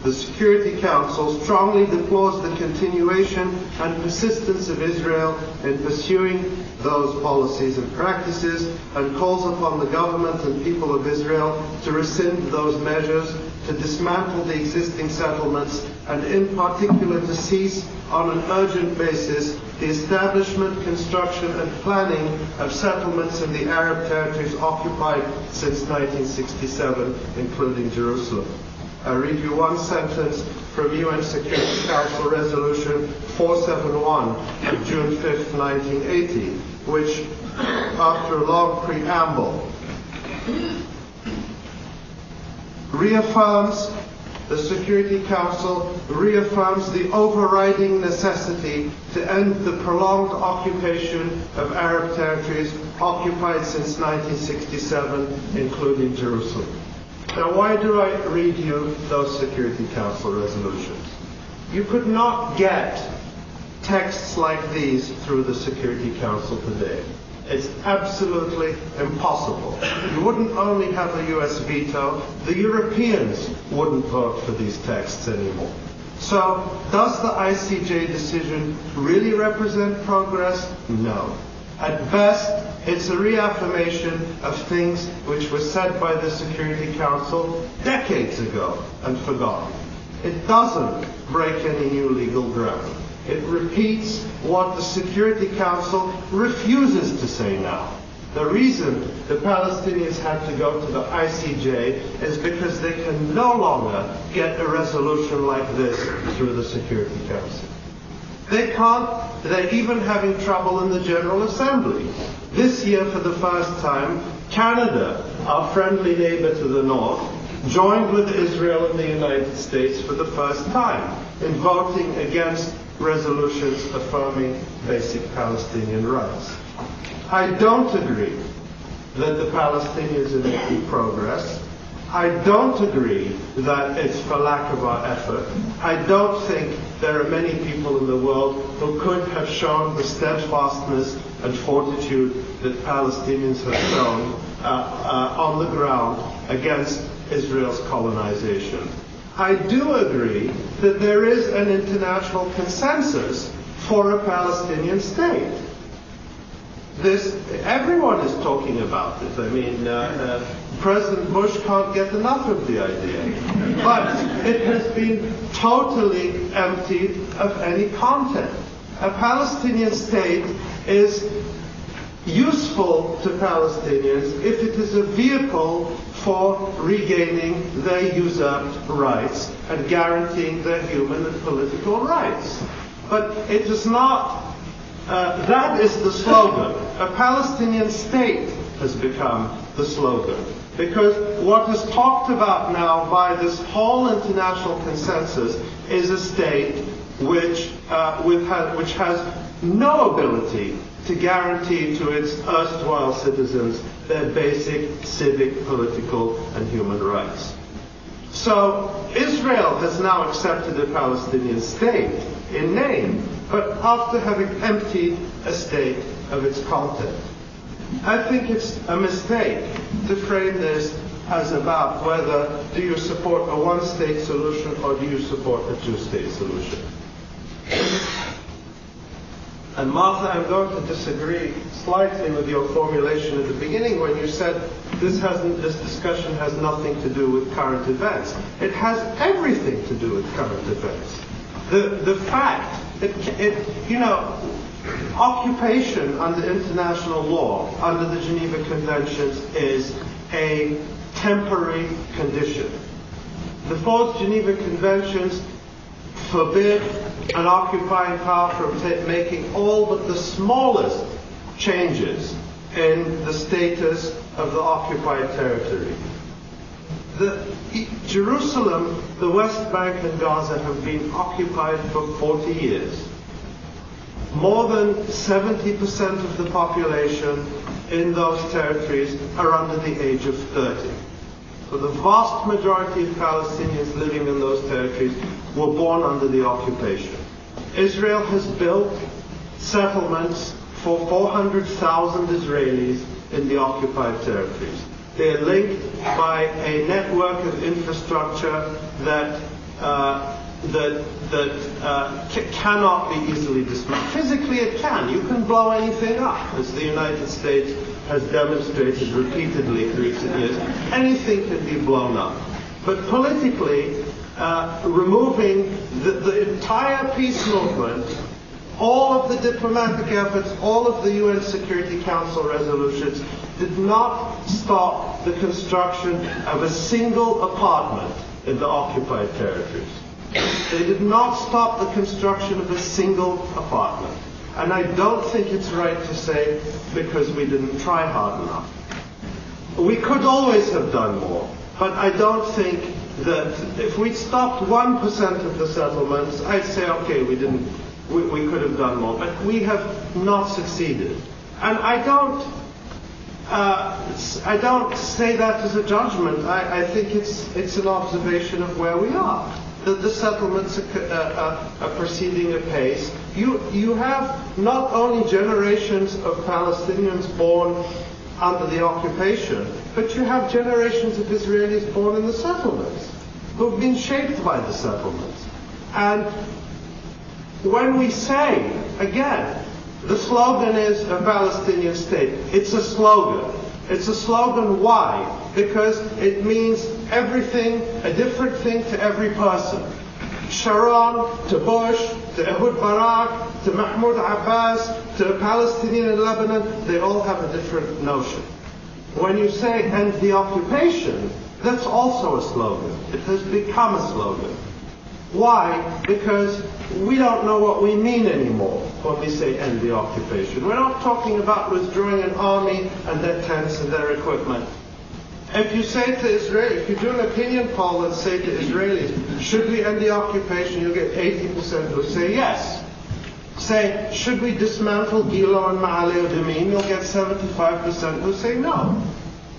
The Security Council strongly deplores the continuation and persistence of Israel in pursuing those policies and practices, and calls upon the government and people of Israel to rescind those measures, to dismantle the existing settlements, and in particular to cease on an urgent basis the establishment, construction, and planning of settlements in the Arab territories occupied since 1967, including Jerusalem. I read you one sentence from UN Security Council Resolution 471 of June 5, 1980, which, after a long preamble, reaffirms, the Security Council reaffirms the overriding necessity to end the prolonged occupation of Arab territories occupied since 1967, including Jerusalem. Now, why do I read you those Security Council resolutions? You could not get texts like these through the Security Council today. It's absolutely impossible. You wouldn't only have a US veto, the Europeans wouldn't vote for these texts anymore. So, does the ICJ decision really represent progress? No. At best, it's a reaffirmation of things which were said by the Security Council decades ago and forgotten. It doesn't break any new legal ground. It repeats what the Security Council refuses to say now. The reason the Palestinians had to go to the ICJ is because they can no longer get a resolution like this through the Security Council. They can't, they're even having trouble in the General Assembly. This year, for the first time, Canada, our friendly neighbor to the north, joined with Israel and the United States for the first time in voting against resolutions affirming basic Palestinian rights. I don't agree that the Palestinians are making progress. I don't agree that it's for lack of our effort. I don't think there are many people in the world who could have shown the steadfastness and fortitude that Palestinians have shown on the ground against Israel's colonization. I do agree that there is an international consensus for a Palestinian state. Everyone is talking about it. I mean, President Bush can't get enough of the idea. But it has been totally emptied of any content. A Palestinian state is useful to Palestinians if it is a vehicle for regaining their usurped rights and guaranteeing their human and political rights. But it is not. That is the slogan. A Palestinian state has become the slogan. Because what is talked about now by this whole international consensus is a state which has no ability to guarantee to its erstwhile citizens their basic civic, political, and human rights. So Israel has now accepted a Palestinian state in name, but after having emptied a state of its content. I think it's a mistake to frame this as about whether do you support a one-state solution or do you support a two-state solution. And Martha, I'm going to disagree slightly with your formulation at the beginning when you said this discussion has nothing to do with current events. It has everything to do with current events. The fact that occupation under international law, under the Geneva Conventions, is a temporary condition. The Fourth Geneva Conventions forbid an occupying power from making all but the smallest changes in the status of the occupied territory. Jerusalem, the West Bank, and Gaza have been occupied for 40 years. more than 70% of the population in those territories are under the age of 30. So the vast majority of Palestinians living in those territories were born under the occupation. Israel has built settlements for 400,000 Israelis in the occupied territories. They are linked by a network of infrastructure that cannot be easily dismantled. Physically it can. You can blow anything up, as the United States has demonstrated repeatedly in recent years. Anything can be blown up. But politically, removing the entire peace movement, all of the diplomatic efforts, all of the UN Security Council resolutions did not stop the construction of a single apartment in the occupied territories. They did not stop the construction of a single apartment. And I don't think it's right to say because we didn't try hard enough. We could always have done more, but I don't think that if we stopped 1% of the settlements, I'd say, okay, we could have done more, but we have not succeeded. And I don't say that as a judgment. I think it's an observation of where we are. That the settlements are proceeding apace. You have not only generations of Palestinians born under the occupation, but you have generations of Israelis born in the settlements who've been shaped by the settlements. And when we say, again, the slogan is a Palestinian state, it's a slogan. It's a slogan, why? Because it means everything, a different thing to every person. Sharon, to Bush, to Ehud Barak, to Mahmoud Abbas, to a Palestinian in Lebanon, they all have a different notion. When you say end the occupation, that's also a slogan. It has become a slogan. Why? Because we don't know what we mean anymore when we say end the occupation. We're not talking about withdrawing an army and their tents and their equipment. If you say to Israel, if you do an opinion poll and say to Israelis, should we end the occupation, you'll get 80% who say yes. Say, should we dismantle Gilo and Ma'ale Adumim, you'll get 75% who say no.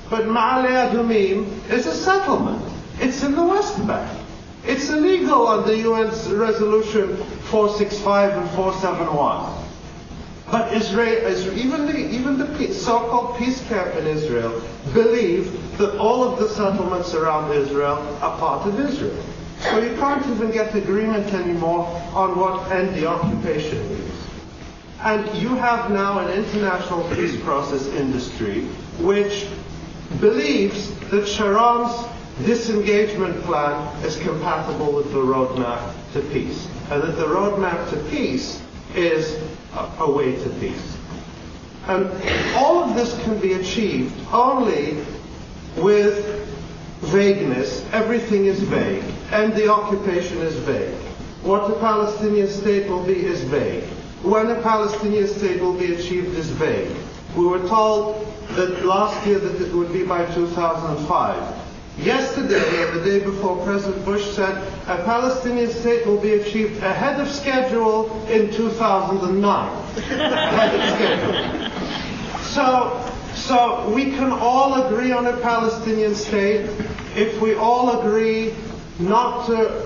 But Ma'ale Adumim is a settlement. It's in the West Bank. It's illegal under UN's resolution 465 and 471. But even the so-called peace camp in Israel believe that all of the settlements around Israel are part of Israel. So you can't even get agreement anymore on what end the occupation means. And you have now an international peace process industry which believes that Sharon's disengagement plan is compatible with the roadmap to peace, and that the roadmap to peace is a way to peace. And all of this can be achieved only with vagueness. Everything is vague, and the occupation is vague. What a Palestinian state will be is vague. When a Palestinian state will be achieved is vague. We were told that last year that it would be by 2005. Yesterday, or the day before, President Bush said a Palestinian state will be achieved ahead of schedule in 2009. Ahead of schedule. So we can all agree on a Palestinian state if we all agree not to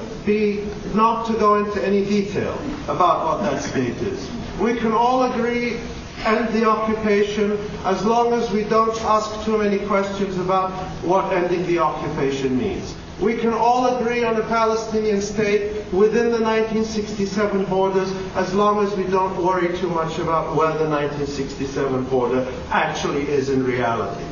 go into any detail about what that state is. We can all agree end the occupation as long as we don't ask too many questions about what ending the occupation means. We can all agree on a Palestinian state within the 1967 borders as long as we don't worry too much about where the 1967 border actually is in reality.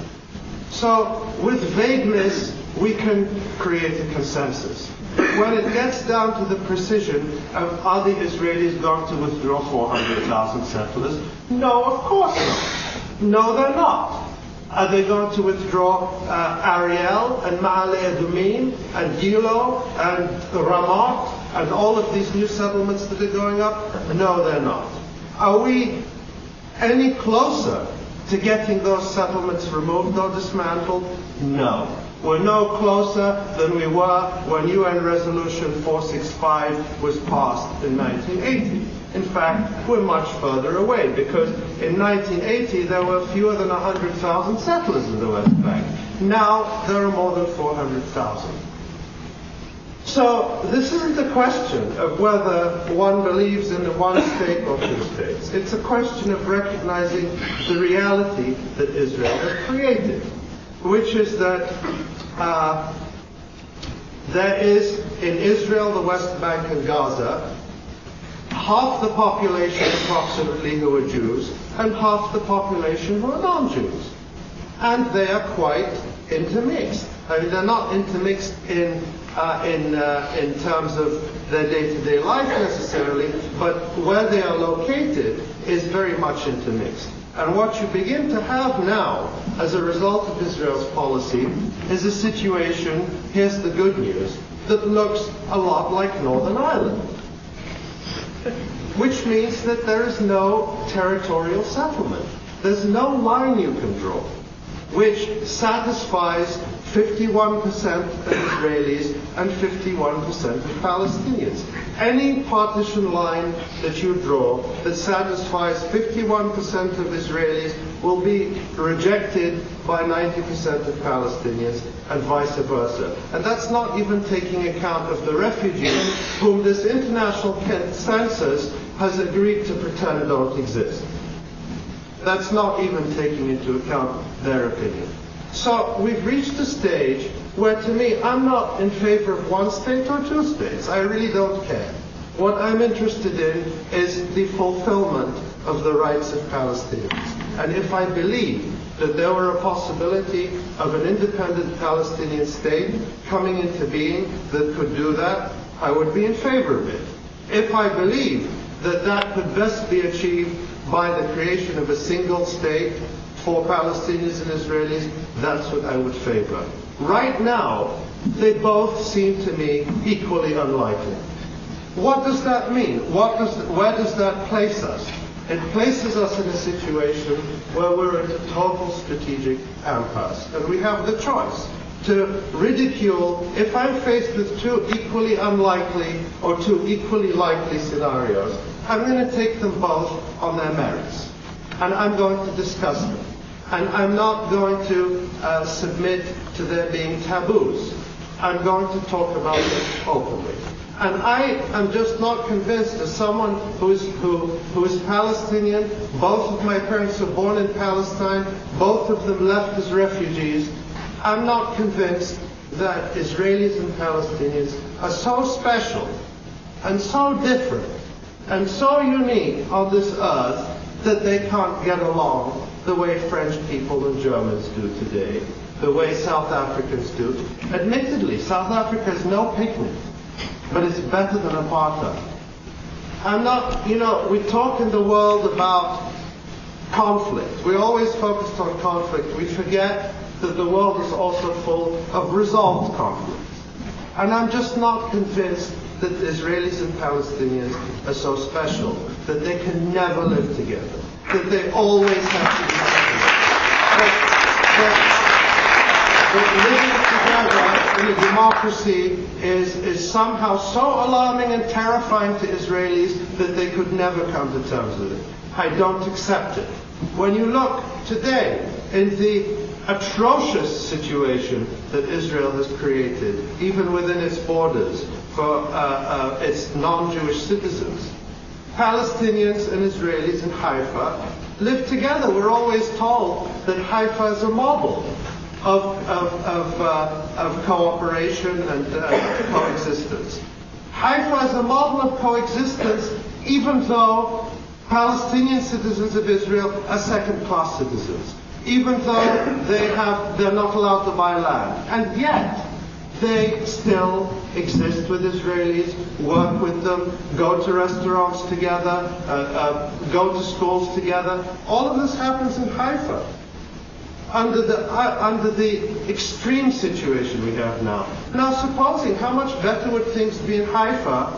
So with vagueness, we can create a consensus. When it gets down to the precision of are the Israelis going to withdraw 400,000 settlers? No, of course not. No, they're not. Are they going to withdraw Ariel and Ma'ale Adumim and Gilo and Ramat and all of these new settlements that are going up? No, they're not. Are we any closer to getting those settlements removed or dismantled? No. We're no closer than we were when UN Resolution 465 was passed in 1980. In fact, we're much further away, because in 1980 there were fewer than 100,000 settlers in the West Bank. Now there are more than 400,000. So this isn't a question of whether one believes in one state or two states. It's a question of recognizing the reality that Israel has created, which is that there is in Israel, the West Bank and Gaza, half the population approximately who are Jews and half the population who are non-Jews. And they are quite intermixed. I mean, they're not intermixed in terms of their day-to-day life necessarily, but where they are located is very much intermixed. And what you begin to have now, as a result of Israel's policy, is a situation, here's the good news, that looks a lot like Northern Ireland. Which means that there is no territorial settlement. There's no line you can draw which satisfies 51% of Israelis and 51% of Palestinians. Any partition line that you draw that satisfies 51% of Israelis will be rejected by 90% of Palestinians and vice versa. And that's not even taking account of the refugees whom this international consensus has agreed to pretend don't exist. That's not even taking into account their opinion. So we've reached a stage where, to me, I'm not in favor of one state or two states. I really don't care. What I'm interested in is the fulfillment of the rights of Palestinians. And if I believe that there were a possibility of an independent Palestinian state coming into being that could do that, I would be in favor of it. If I believe that that could best be achieved by the creation of a single state for Palestinians and Israelis, that's what I would favor. Right now, they both seem to me equally unlikely. What does that mean? Where does that place us? It places us in a situation where we're at a total strategic impasse. And we have the choice to ridicule, if I'm faced with two equally unlikely or two equally likely scenarios, I'm going to take them both on their merits. And I'm going to discuss them. And I'm not going to submit to there being taboos. I'm going to talk about them openly. And I am just not convinced, as someone who is Palestinian, both of my parents were born in Palestine, both of them left as refugees, I'm not convinced that Israelis and Palestinians are so special and so different and so unique on this earth that they can't get along the way French people and Germans do today, the way South Africans do. Admittedly, South Africa is no picnic, but it's better than apartheid. I'm not, we talk in the world about conflict. We're always focused on conflict. We forget that the world is also full of resolved conflicts. And I'm just not convinced that Israelis and Palestinians are so special that they can never live together, that they always have to be that living together in a democracy is somehow so alarming and terrifying to Israelis that they could never come to terms with it. I don't accept it. When you look today in the atrocious situation that Israel has created, even within its borders, for its non-Jewish citizens, Palestinians and Israelis in Haifa live together. We're always told that Haifa is a model of cooperation and coexistence. Haifa is a model of coexistence, even though Palestinian citizens of Israel are second-class citizens, even though they're not allowed to buy land. And yet, they still exist with Israelis, work with them, go to restaurants together, go to schools together. All of this happens in Haifa. Under the extreme situation we have now. Now, supposing, how much better would things be in Haifa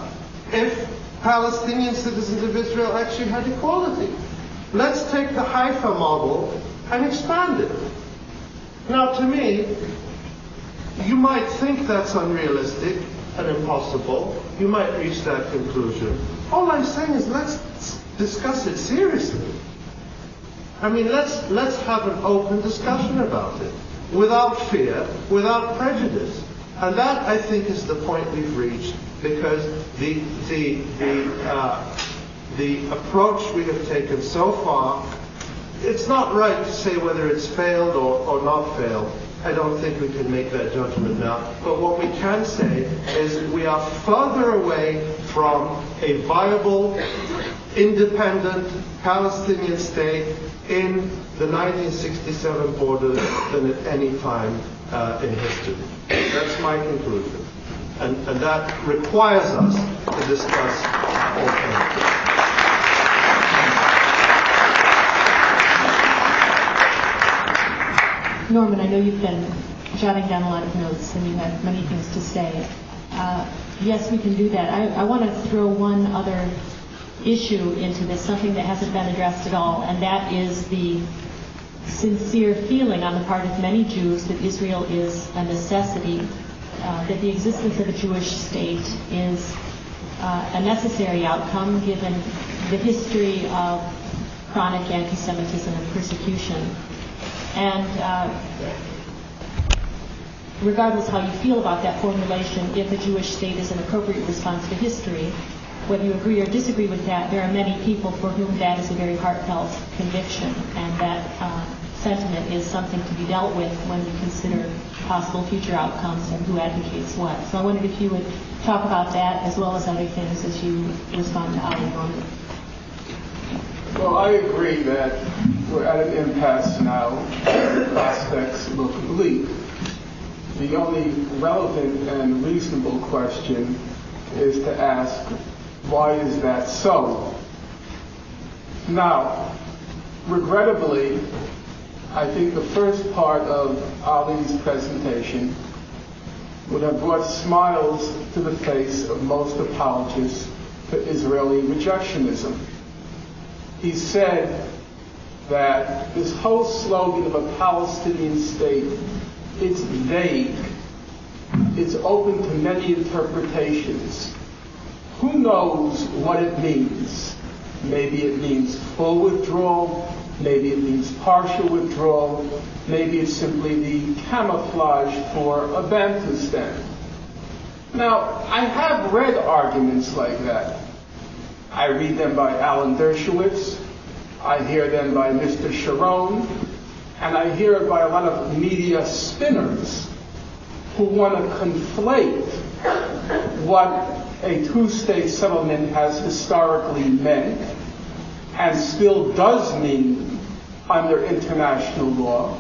if Palestinian citizens of Israel actually had equality? Let's take the Haifa model and expand it. Now, to me, you might think that's unrealistic and impossible. You might reach that conclusion. All I'm saying is let's discuss it seriously. I mean, let's have an open discussion about it, without fear, without prejudice. And that, I think, is the point we've reached, because the approach we have taken so far, it's not right to say whether it's failed or not failed. I don't think we can make that judgment now. But what we can say is we are further away from a viable, independent Palestinian state in the 1967 borders than at any time in history. That's my conclusion. And that requires us to discuss alternatives.
Norman, I know you've been jotting down a lot of notes and you have many things to say. Yes, we can do that. I want to throw one other issue into this, something that hasn't been addressed at all, and that is the sincere feeling on the part of many Jews that Israel is a necessity, that the existence of a Jewish state is a necessary outcome given the history of chronic anti-Semitism and persecution. And regardless how you feel about that formulation, if a Jewish state is an appropriate response to history, whether you agree or disagree with that, there are many people for whom that is a very heartfelt conviction, and that sentiment is something to be dealt with when we consider possible future outcomes and who advocates what. So I wondered if you would talk about that as well as other things as you respond to Ali Norman.
Well, I agree that we're at an impasse now. Prospects look bleak. The only relevant and reasonable question is to ask, why is that so? Now, regrettably, I think the first part of Ali's presentation would have brought smiles to the face of most apologists for Israeli rejectionism. He said that this whole slogan of a Palestinian state, it's vague. It's open to many interpretations. Who knows what it means? Maybe it means full withdrawal. Maybe it means partial withdrawal. Maybe it's simply the camouflage for a Bantustan. Now, I have read arguments like that. I read them by Alan Dershowitz. I hear them by Mr. Sharon. And I hear it by a lot of media spinners who want to conflate what a two-state settlement has historically meant and still does mean under international law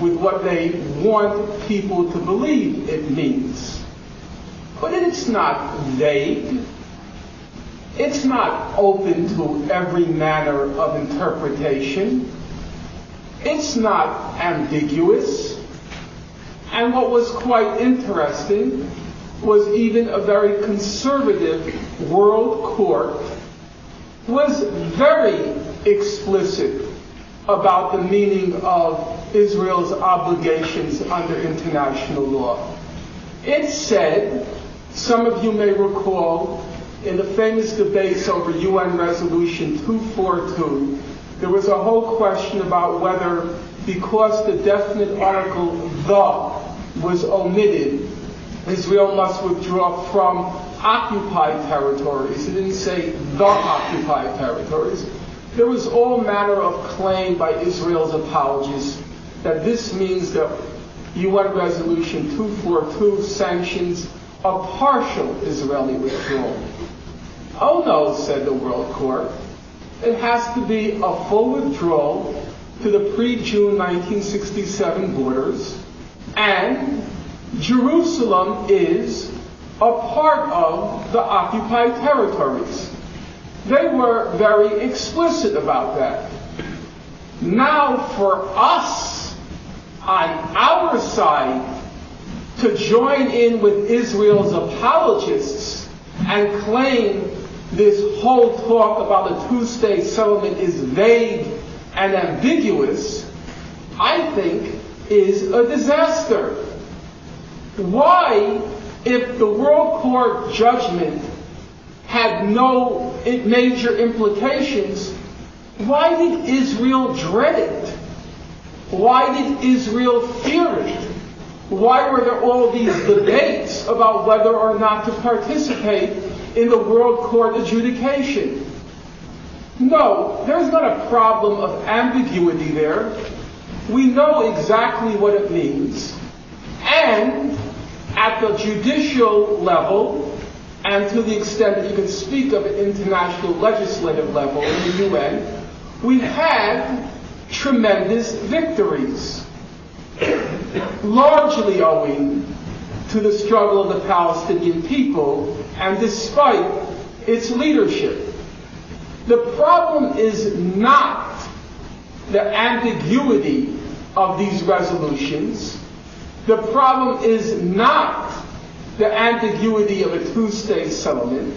with what they want people to believe it means. But it's not vague. It's not open to every manner of interpretation. It's not ambiguous. And what was quite interesting was even a very conservative world court was very explicit about the meaning of Israel's obligations under international law. It said, some of you may recall, in the famous debates over UN Resolution 242, there was a whole question about whether, because the definite article "the" was omitted, Israel must withdraw from occupied territories. It didn't say the occupied territories. There was all manner of claim by Israel's apologists that this means that UN Resolution 242 sanctions a partial Israeli withdrawal. Oh no, said the World Court. It has to be a full withdrawal to the pre-June 1967 borders, and Jerusalem is a part of the occupied territories. They were very explicit about that. Now for us, on our side, to join in with Israel's apologists and claim this whole talk about a two-state settlement is vague and ambiguous, I think is a disaster. Why, if the World Court judgment had no major implications, why did Israel dread it? Why did Israel fear it? Why were there all these debates about whether or not to participate in the World Court adjudication? No, there's not a problem of ambiguity there. We know exactly what it means. And at the judicial level, and to the extent that you can speak of an international legislative level in the UN, we had tremendous victories, largely owing to the struggle of the Palestinian people and despite its leadership. The problem is not the ambiguity of these resolutions. The problem is not the ambiguity of a two-state settlement.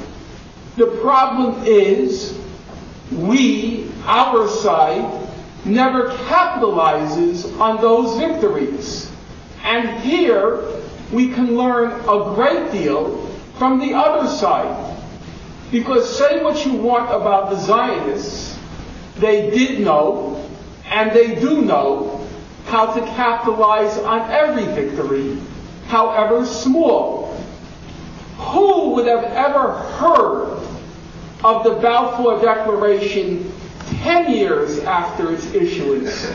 The problem is our side, never capitalizes on those victories. And here we can learn a great deal from the other side. Because say what you want about the Zionists, they did know, and they do know, how to capitalize on every victory, however small. Who would have ever heard of the Balfour Declaration 10 years after its issuance,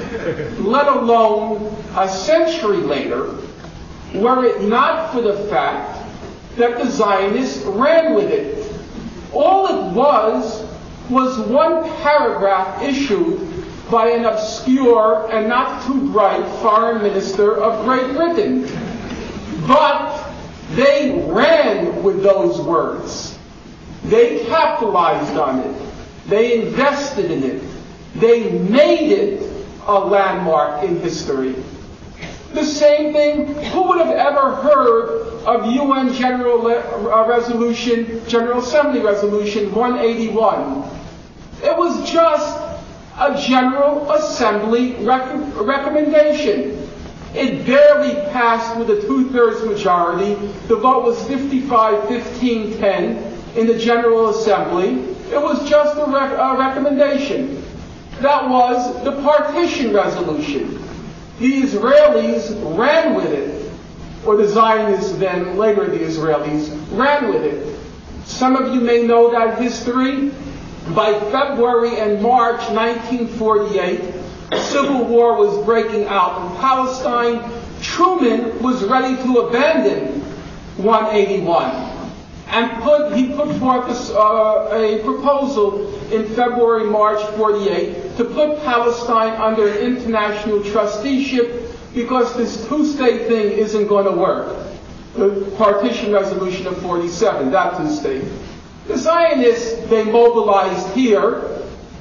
let alone a century later, were it not for the fact that the Zionists ran with it? All it was one paragraph issued by an obscure and not too bright foreign minister of Great Britain. But they ran with those words. They capitalized on it. They invested in it. They made it a landmark in history. The same thing, who would have ever heard of UN General Assembly Resolution 181? It was just a General Assembly recommendation. It barely passed with a 2/3 majority. The vote was 55-15-10 in the General Assembly. It was just a recommendation. That was the partition resolution. The Israelis ran with it, or the Zionists then, later the Israelis, ran with it. Some of you may know that history. By February and March 1948, a civil war was breaking out in Palestine. Truman was ready to abandon 181. And he put forth a proposal in February, March 48 to put Palestine under an international trusteeship because this two-state thing isn't going to work. The partition resolution of 47, that two-state. The Zionists, they mobilized here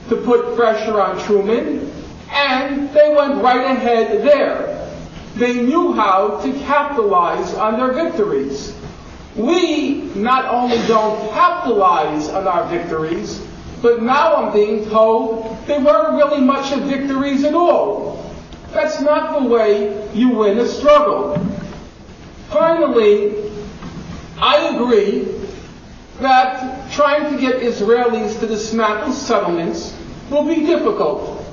to put pressure on Truman, and they went right ahead there. They knew how to capitalize on their victories. We not only don't capitalize on our victories, but now I'm being told they weren't really much of victories at all. That's not the way you win a struggle. Finally, I agree that trying to get Israelis to dismantle settlements will be difficult.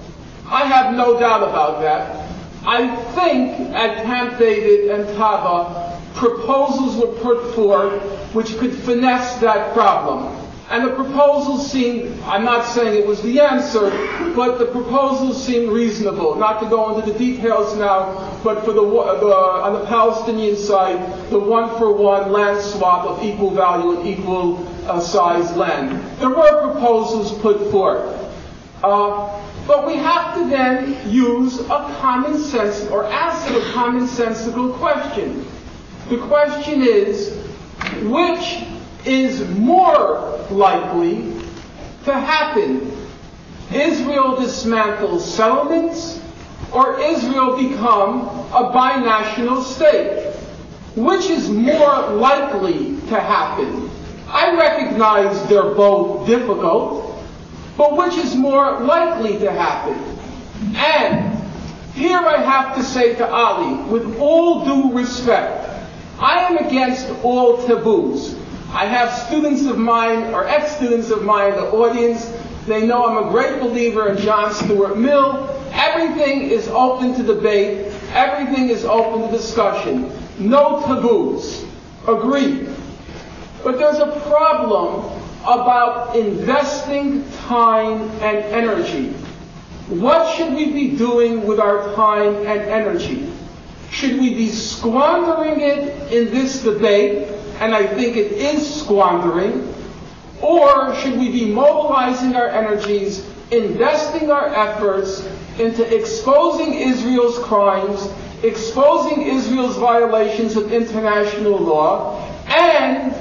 I have no doubt about that. I think at Camp David and Tava, proposals were put forth which could finesse that problem. And the proposals seemed, I'm not saying it was the answer, but the proposals seemed reasonable. Not to go into the details now, but for on the Palestinian side, the one-for-one land swap of equal value and equal size land. There were proposals put forth. But we have to then use a common sense, or ask a commonsensical question. The question is, which is more likely to happen? Israel dismantles settlements, or Israel become a binational state? Which is more likely to happen? I recognize they're both difficult, but which is more likely to happen? And Here I have to say to Ali, with all due respect, I am against all taboos. I have students of mine, or ex-students of mine in the audience. They know I'm a great believer in John Stuart Mill. Everything is open to debate. Everything is open to discussion. No taboos. Agreed. But there's a problem about investing time and energy. What should we be doing with our time and energy? Should we be squandering it in this debate, and I think it is squandering, or should we be mobilizing our energies, investing our efforts into exposing Israel's crimes, exposing Israel's violations of international law, and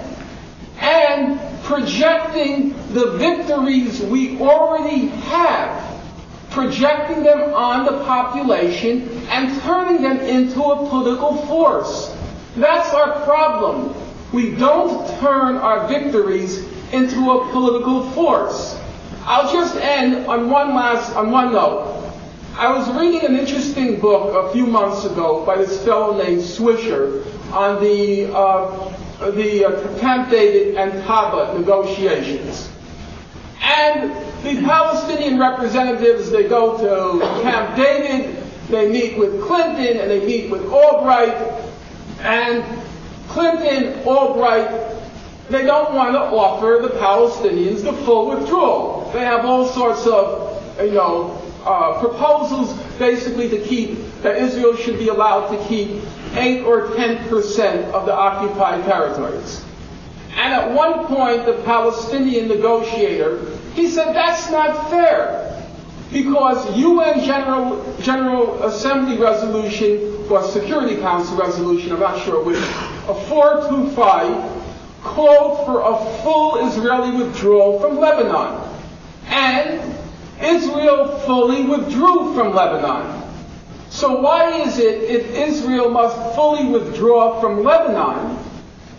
projecting the victories we already have, projecting them on the population and turning them into a political force. That's our problem. We don't turn our victories into a political force. I'll just end on one note. I was reading an interesting book a few months ago by this fellow named Swisher on the Camp David and Intifada negotiations. And the Palestinian representatives, they go to Camp David, they meet with Clinton, and they meet with Albright. And Clinton, Albright, they don't want to offer the Palestinians the full withdrawal. They have all sorts of, proposals basically to keep, that Israel should be allowed to keep 8 or 10% of the occupied territories. And at one point, the Palestinian negotiator, he said, that's not fair, because UN General Assembly resolution, or Security Council resolution, I'm not sure which, a 425, called for a full Israeli withdrawal from Lebanon. And Israel fully withdrew from Lebanon. So why is it, if Israel must fully withdraw from Lebanon,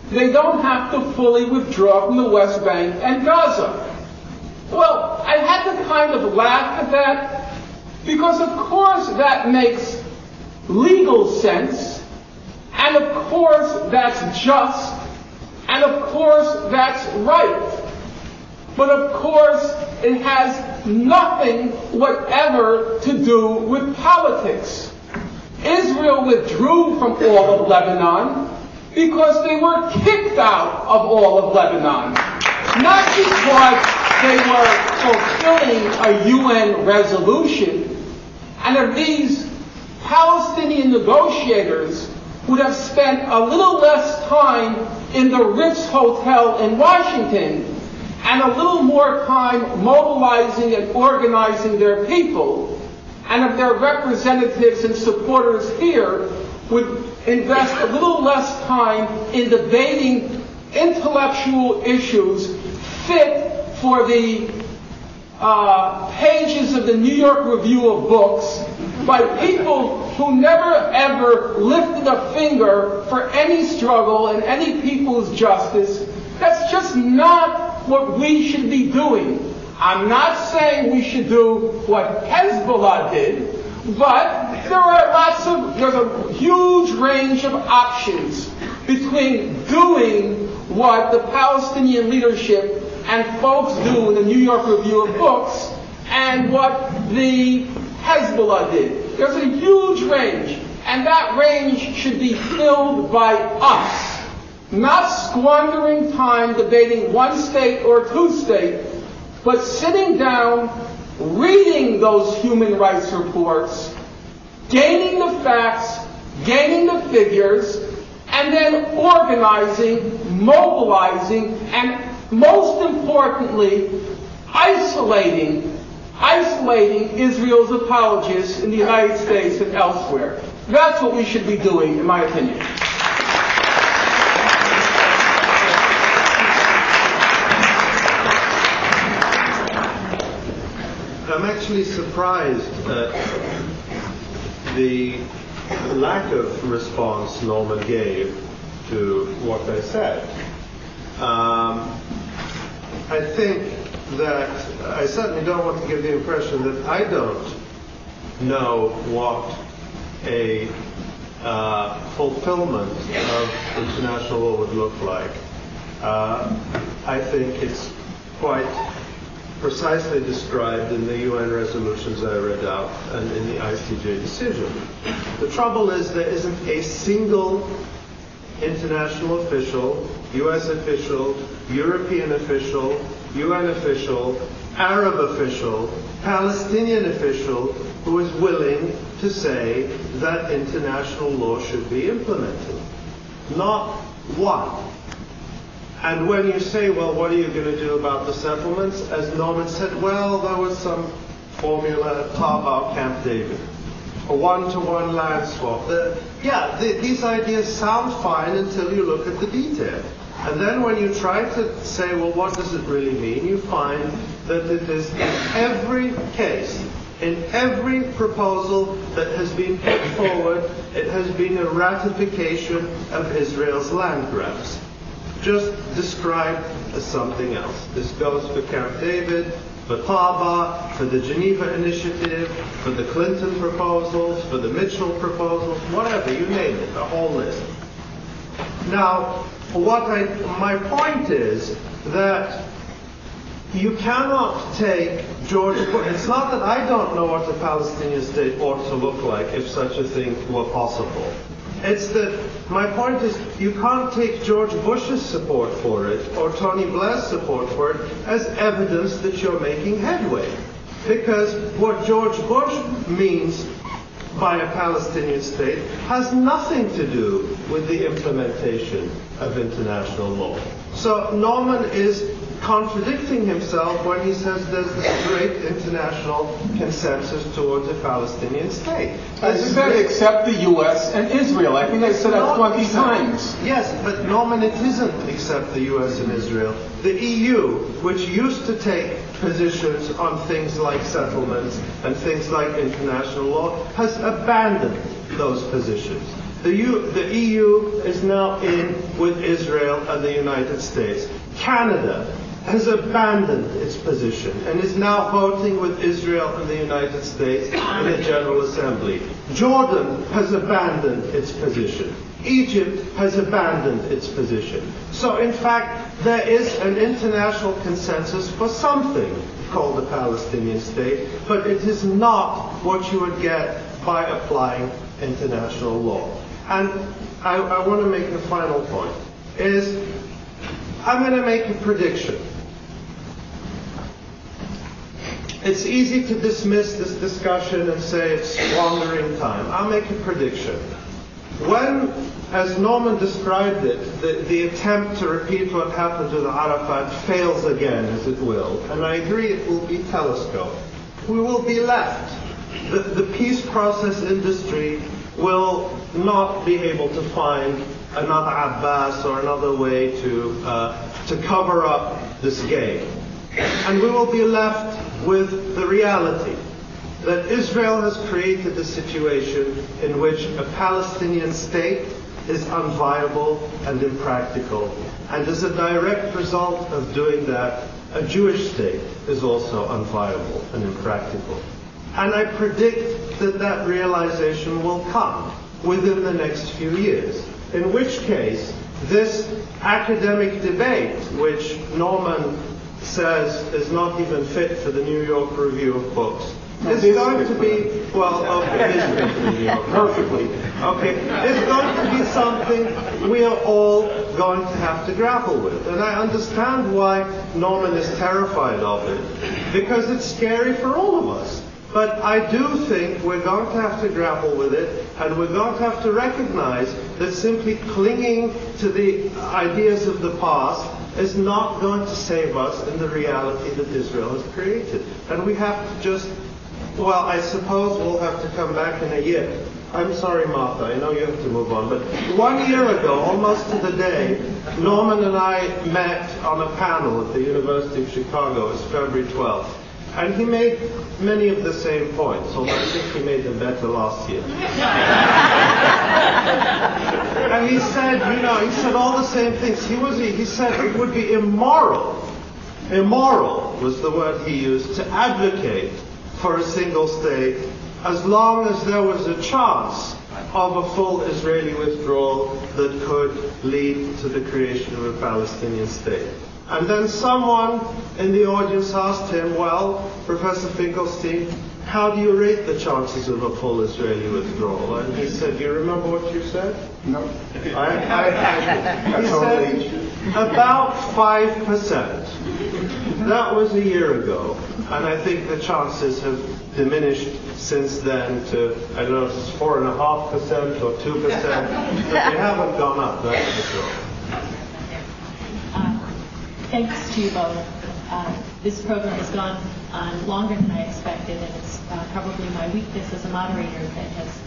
they don't have to fully withdraw from the West Bank and Gaza? Well, I had to kind of laugh at that, because of course that makes legal sense, and of course that's just, and of course that's right. But of course it has nothing whatever to do with politics. Israel withdrew from all of Lebanon because they were kicked out of all of Lebanon. Not because they were fulfilling a UN resolution. And if these Palestinian negotiators would have spent a little less time in the Ritz Hotel in Washington and a little more time mobilizing and organizing their people, and if their representatives and supporters here would invest a little less time in debating intellectual issues fit for the pages of the New York Review of Books by people who never ever lifted a finger for any struggle and any people's justice, that's just not what we should be doing. I'm not saying we should do what Hezbollah did, but there's a huge range of options between doing what the Palestinian leadership and folks do in the New York Review of Books and what the Hezbollah did. There's a huge range, and that range should be filled by us. Not squandering time debating one state or two states, but sitting down, reading those human rights reports, gaining the facts, gaining the figures, and then organizing, mobilizing, and most importantly, isolating Israel's apologists in the United States and elsewhere. That's what we should be doing, in my opinion.
I'm actually surprised at the lack of response Norman gave to what I said. I think that I certainly don't want to give the impression that I don't know what a fulfillment of international law would look like, I think it's quite precisely described in the UN resolutions I read out and in the ICJ decision. The trouble is there isn't a single international official, US official, European official, UN official, Arab official, Palestinian official who is willing to say that international law should be implemented. Not one. And when you say, well, what are you going to do about the settlements? As Norman said, well, there was some formula at Tarbao, Camp David. A one-to-one land swap. These ideas sound fine until you look at the detail. And then when you try to say, well, what does it really mean? You find that it is in every case, in every proposal that has been put forward, it has been a ratification of Israel's land grabs, just described as something else. This goes for Camp David, for Taba, for the Geneva Initiative, for the Clinton proposals, for the Mitchell proposals, whatever, you name it, a whole list. Now, my point is that you cannot take George Bush. It's not that I don't know what a Palestinian state ought to look like if such a thing were possible. It's that my point is you can't take George Bush's support for it or Tony Blair's support for it as evidence that you're making headway. Because what George Bush means by a Palestinian state has nothing to do with the implementation of international law. So Norman is contradicting himself when he says there's this great international consensus towards a Palestinian state.
I said except the U.S. and Israel. I think I said that 20 times.
Yes, but Norman, it isn't except the U.S. and Israel. The EU, which used to take positions on things like settlements and things like international law, has abandoned those positions. The EU is now in with Israel and the United States. Canada has abandoned its position and is now voting with Israel and the United States in the General Assembly. Jordan has abandoned its position. Egypt has abandoned its position. So in fact, there is an international consensus for something called the Palestinian state, but it is not what you would get by applying international law. And I want to make a final point, is I'm going to make a prediction. It's easy to dismiss this discussion and say it's squandering time. I'll make a prediction. When, as Norman described it, the attempt to repeat what happened to the Arafat fails again, as it will, and I agree it will be telescoped, we will be left. The peace process industry will not be able to find another Abbas or another way to cover up this game. And we will be left with the reality that Israel has created a situation in which a Palestinian state is unviable and impractical. And as a direct result of doing that, a Jewish state is also unviable and impractical. And I predict that that realization will come within the next few years, in which case this academic debate, which Norman says is not even fit for the New York Review of Books, is going to be, well, okay, it is fit for the New York perfectly. Okay, it's going to be something we are all going to have to grapple with. And I understand why Norman is terrified of it, because it's scary for all of us. But I do think we're going to have to grapple with it, and we're going to have to recognize that simply clinging to the ideas of the past is not going to save us in the reality that Israel has created. And we have to just, well, I suppose we'll have to come back in a year. I'm sorry, Martha, I know you have to move on, but 1 year ago, almost to the day, Norman and I met on a panel at the University of Chicago. It was February 12th. And he made many of the same points, although I think he made them better last year. And he said, he said all the same things. He said it would be immoral was the word he used, to advocate for a single state as long as there was a chance of a full Israeli withdrawal that could lead to the creation of a Palestinian state. And then someone in the audience asked him, well, Professor Finkelstein, how do you rate the chances of a full Israeli withdrawal? And he said, do you remember what you said?
No.
He said, about 5%. That was a year ago. And I think the chances have diminished since then to, I don't know if it's 4.5% or 2%, but they haven't gone up, that's for sure.
Thanks to you both. This program has gone on longer than I expected, and it's probably my weakness as a moderator that has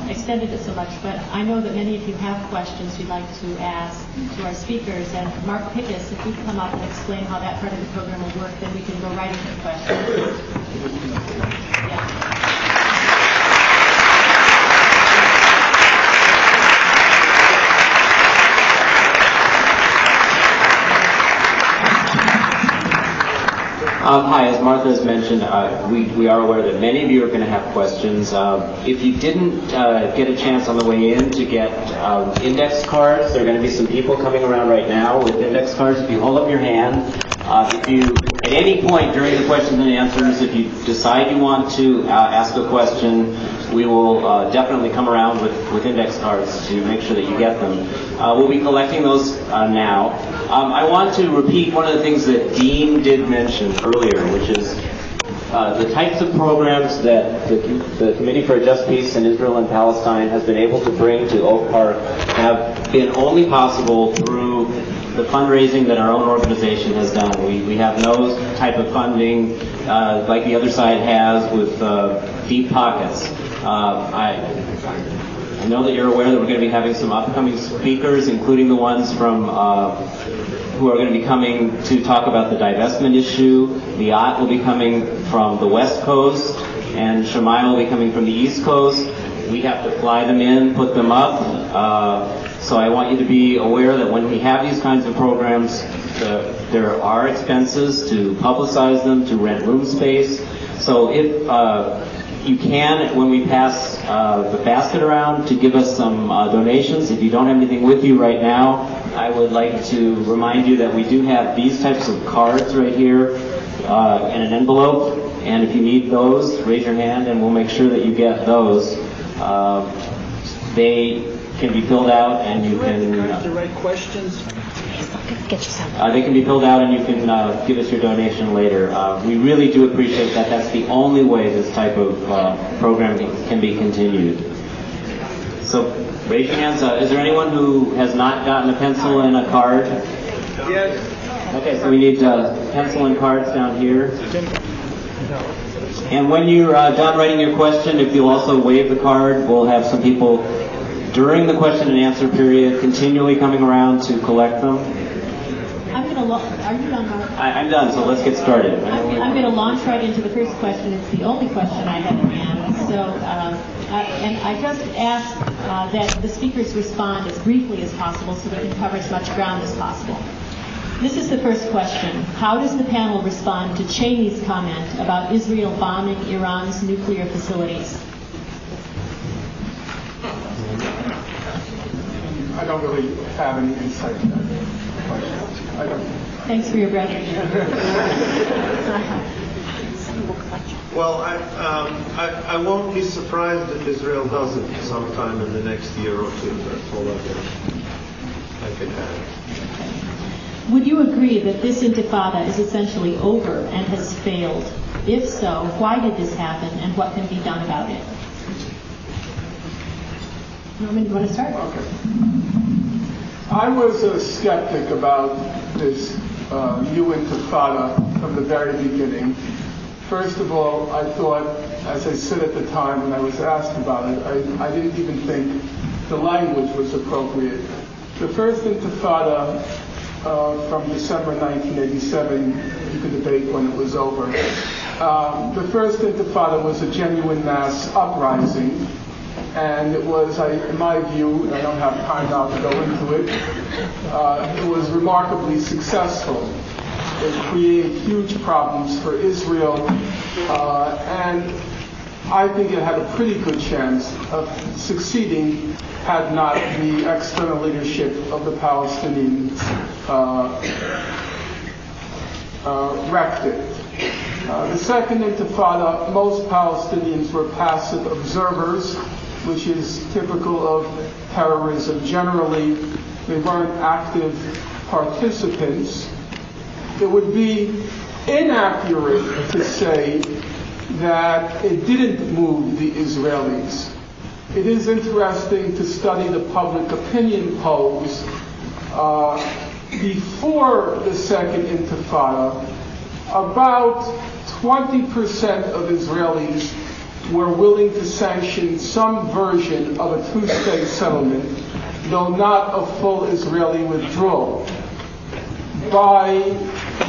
extended it so much. But I know that many of you have questions you'd like to ask to our speakers. And Mark Pickus, if you'd come up and explain how that part of the program will work, then we can go right into questions. Yeah.
Hi, as Martha has mentioned, we are aware that many of you are going to have questions. If you didn't get a chance on the way in to get index cards, there are going to be some people coming around right now with index cards. If you hold up your hand, if you, at any point during the questions and answers, if you decide you want to ask a question, we will definitely come around with index cards to make sure that you get them. We'll be collecting those now. I want to repeat one of the things that Dean did mention earlier, which is the types of programs that the Committee for a Just Peace in Israel and Palestine has been able to bring to Oak Park have been only possible through the fundraising that our own organization has done. We have no type of funding like the other side has with deep pockets. I know that you're aware that we're going to be having some upcoming speakers, including the ones from who are going to be coming to talk about the divestment issue. Liat will be coming from the West Coast, and Shemai will be coming from the East Coast. We have to fly them in, put them up. So I want you to be aware that when we have these kinds of programs, there are expenses to publicize them, to rent room space. So if you can, when we pass the basket around, to give us some donations. If you don't have anything with you right now, I would like to remind you that we do have these types of cards right here in an envelope. And if you need those, raise your hand and we'll make sure that you get those. They can be filled out and you can...
the right questions.
They can be filled out and you can give us your donation later. We really do appreciate that. That's the only way this type of program can be continued. So raise your hands. Is there anyone who has not gotten a pencil and a card?
Yes.
Okay, so we need pencil and cards down here. And when you're done writing your question, if you'll also wave the card, we'll have some people during the question and answer period continually coming around to collect them.
Are you done, Mark?
I'm done, so let's get started.
I'm going to launch right into the first question. It's the only question I have in hand. So, and I just ask that the speakers respond as briefly as possible so we can cover as much ground as possible. This is the first question. How does the panel respond to Cheney's comment about Israel bombing Iran's nuclear facilities?
I don't really have any insight to that question. I don't.
Thanks for your brevity.
Well, I won't be surprised if Israel does it sometime in the next year or two. That's all I can add.
Would you agree that this Intifada is essentially over and has failed? If so, why did this happen and what can be done about it? Norman, do you want to start?
Okay. I was a skeptic about this new Intifada from the very beginning. First of all, I thought, as I said at the time when I was asked about it, I didn't even think the language was appropriate. The first Intifada from December 1987, you could debate when it was over. The first Intifada was a genuine mass uprising, and it was, in my view, I don't have time now to go into it, it was remarkably successful. It created huge problems for Israel, and I think it had a pretty good chance of succeeding had not the external leadership of the Palestinians wrecked it. The Second Intifada, most Palestinians were passive observers, which is typical of terrorism. Generally, they weren't active participants. It would be inaccurate to say that it didn't move the Israelis. It is interesting to study the public opinion polls. Before the Second Intifada, about 20% of Israelis were willing to sanction some version of a two-state settlement, though not a full Israeli withdrawal. By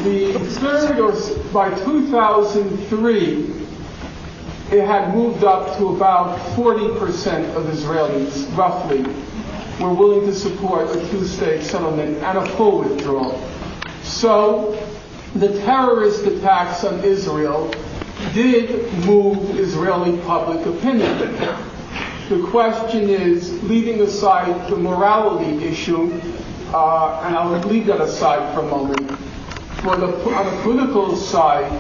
2003, it had moved up to about 40% of Israelis, roughly, were willing to support a two-state settlement and a full withdrawal. So, the terrorist attacks on Israel did move Israeli public opinion. The question is, leaving aside the morality issue, and I'll leave that aside for a moment, on the political side,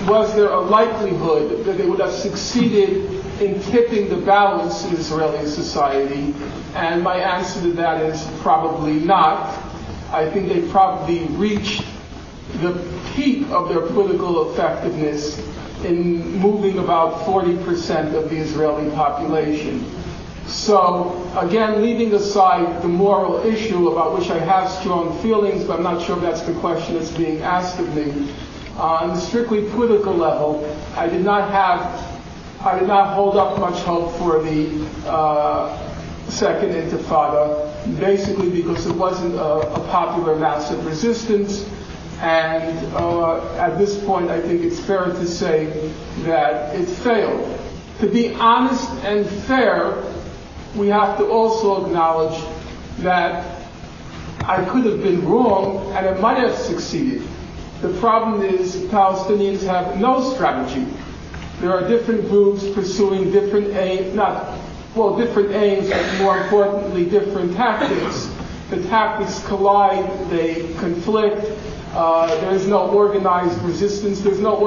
was there a likelihood that they would have succeeded in tipping the balance in Israeli society? And my answer to that is probably not. I think they probably reached the peak of their political effectiveness in moving about 40% of the Israeli population. So, again, leaving aside the moral issue about which I have strong feelings, but I'm not sure if that's the question that's being asked of me. On the strictly political level, I did not hold up much hope for the Second Intifada, basically because it wasn't a popular massive resistance, and at this point I think it's fair to say that it failed. To be honest and fair, we have to also acknowledge that I could have been wrong and it might have succeeded. The problem is Palestinians have no strategy. There are different groups pursuing different aims, but more importantly, different tactics. The tactics collide, they conflict. There is no organized resistance. There's no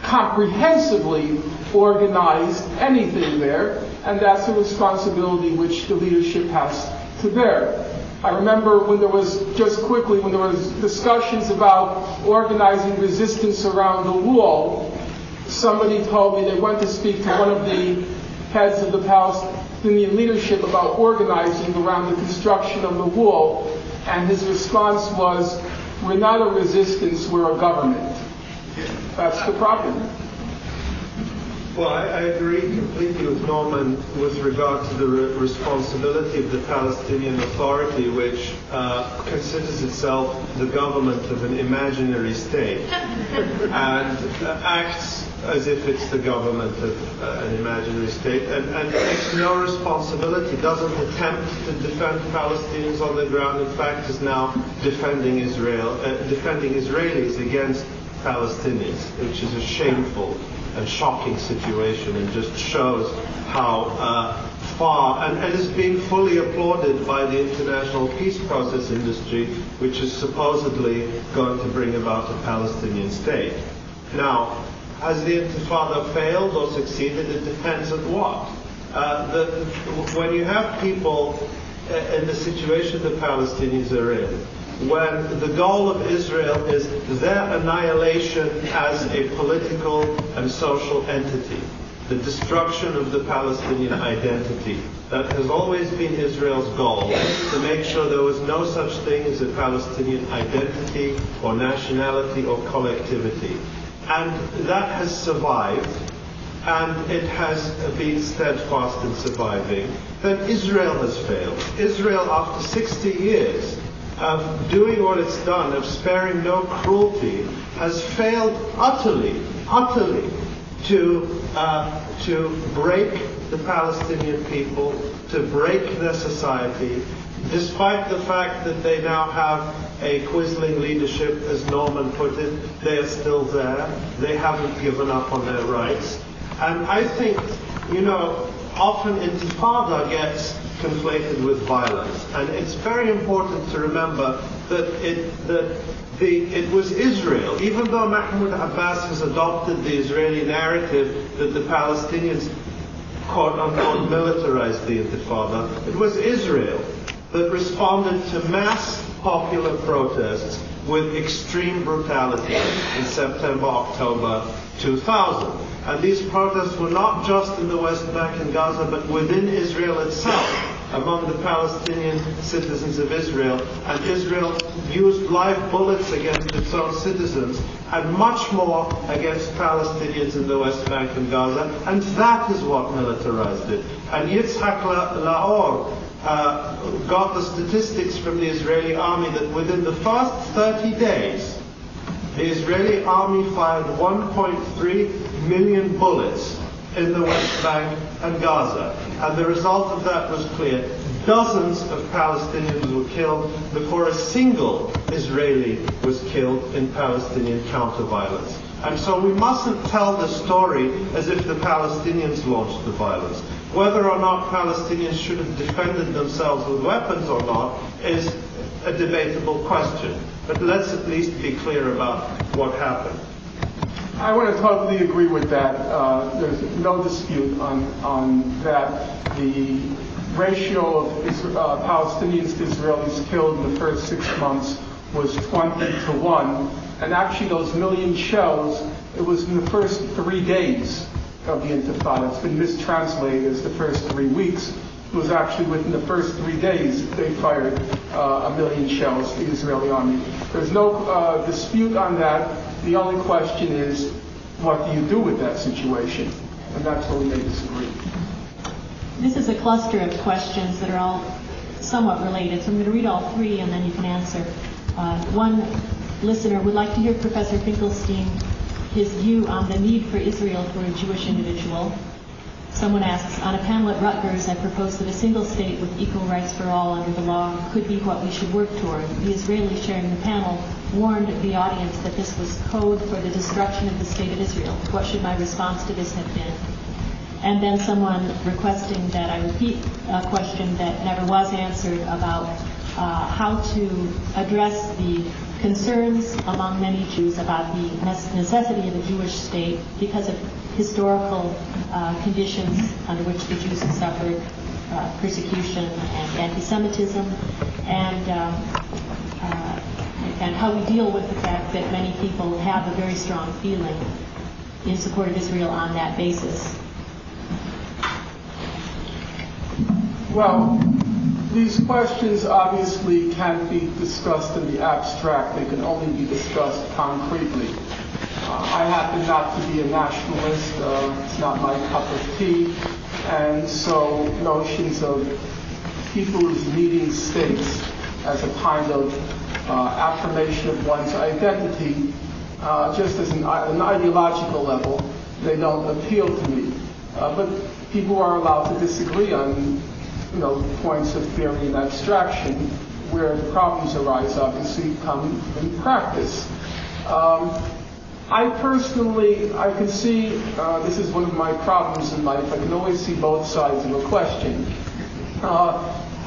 comprehensively organized anything there, and that's a responsibility which the leadership has to bear. I remember when there was discussions about organizing resistance around the wall, somebody told me they went to speak to one of the heads of the Palestinian leadership about organizing around the construction of the wall, and his response was, "We're not a resistance, we're a government." That's the problem.
Well, I agree completely with Norman with regard to the responsibility of the Palestinian Authority, which considers itself the government of an imaginary state and acts as if it's the government of an imaginary state and takes no responsibility, doesn't attempt to defend Palestinians on the ground, in fact is now defending Israelis against Palestinians, which is a shameful and shocking situation and just shows how far, and is being fully applauded by the international peace process industry, which is supposedly going to bring about a Palestinian state. Now, has the Intifada failed or succeeded? It depends on what. When you have people in the situation the Palestinians are in, when the goal of Israel is their annihilation as a political and social entity, the destruction of the Palestinian identity. That has always been Israel's goal, to make sure there was no such thing as a Palestinian identity or nationality or collectivity. And that has survived, and it has been steadfast in surviving. Then Israel has failed. Israel, after 60 years, of doing what it's done, of sparing no cruelty, has failed utterly to break the Palestinian people, to break their society, despite the fact that they now have a quisling leadership, as Norman put it. They are still there. They haven't given up on their rights. And I think, often Intifada gets conflated with violence. And it's very important to remember that it was Israel, even though Mahmoud Abbas has adopted the Israeli narrative that the Palestinians quote-unquote militarized the Intifada, it was Israel that responded to mass popular protests with extreme brutality in September, October 2000. And these protests were not just in the West Bank and Gaza, but within Israel itself, among the Palestinian citizens of Israel. And Israel used live bullets against its own citizens, and much more against Palestinians in the West Bank and Gaza. And that is what militarized it. And Yitzhak Laor got the statistics from the Israeli army that within the first 30 days, the Israeli army fired 1.3 million bullets in the West Bank and Gaza. And the result of that was clear. Dozens of Palestinians were killed before a single Israeli was killed in Palestinian counter-violence. And so we mustn't tell the story as if the Palestinians launched the violence. Whether or not Palestinians should have defended themselves with weapons or not is a debatable question. But let's at least be clear about what happened.
I want to totally agree with that. There's no dispute on that. The ratio of Palestinians to Israelis killed in the first 6 months was 20-1. And actually those million shells, it was in the first 3 days of the Intifada. It's been mistranslated as the first 3 weeks. It was actually within the first 3 days they fired 1 million shells, the Israeli army. There's no dispute on that. The only question is, what do you do with that situation? And that's where we may disagree.
This is a cluster of questions that are all somewhat related, so I'm going to read all three and then you can answer. One listener would like to hear Professor Finkelstein, his view on the need for Israel for a Jewish individual. Someone asks, on a panel at Rutgers, I propose that a single state with equal rights for all under the law could be what we should work toward. The Israelis sharing the panel warned the audience that this was code for the destruction of the state of Israel. What should my response to this have been? And then someone requesting that I repeat a question that never was answered about how to address the concerns among many Jews about the necessity of a Jewish state because of historical conditions under which the Jews have suffered persecution and anti-Semitism, and how we deal with the fact that many people have a very strong feeling in support of Israel on that basis.
Well, these questions obviously can't be discussed in the abstract. They can only be discussed concretely. I happen not to be a nationalist. It's not my cup of tea. And so notions of people's needing states as a kind of affirmation of one's identity, just as an ideological level, they don't appeal to me. But people are allowed to disagree on points of theory and abstraction. Where the problems arise, obviously, come in practice. I can see, this is one of my problems in life, I can always see both sides of a question.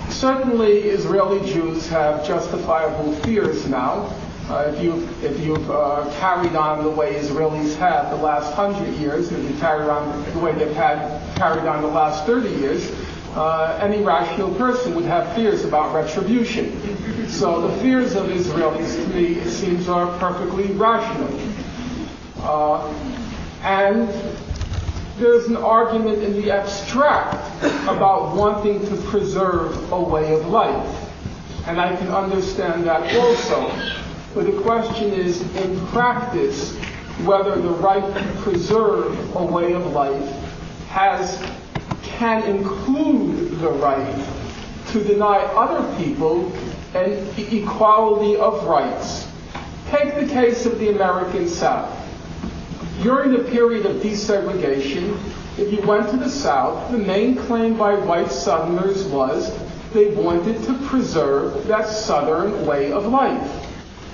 Certainly, Israeli Jews have justifiable fears now. If you've carried on the way Israelis have the last 100 years, if you carry on the way they've carried on the last 30 years, any rational person would have fears about retribution. So the fears of Israelis, to me, it seems, are perfectly rational. And there's an argument in the abstract about wanting to preserve a way of life. And I can understand that also. But the question is, in practice, whether the right to preserve a way of life can include the right to deny other people an equality of rights. Take the case of the American South. During the period of desegregation, if you went to the South, the main claim by white Southerners was they wanted to preserve that Southern way of life.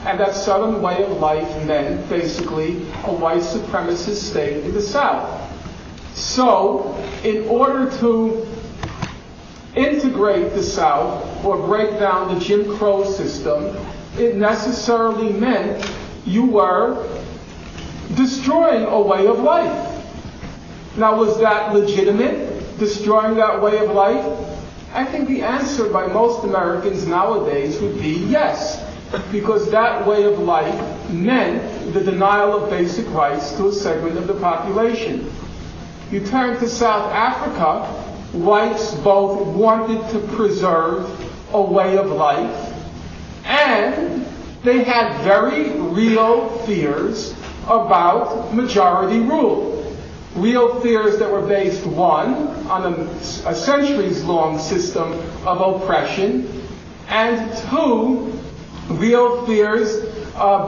And that Southern way of life meant basically a white supremacist state in the South. So, in order to integrate the South or break down the Jim Crow system, it necessarily meant you were destroying a way of life. Now, was that legitimate, destroying that way of life? I think the answer by most Americans nowadays would be yes, because that way of life meant the denial of basic rights to a segment of the population. You turn to South Africa, whites both wanted to preserve a way of life, and they had very real fears about majority rule. Real fears that were based, one, on a centuries-long system of oppression, and two, real fears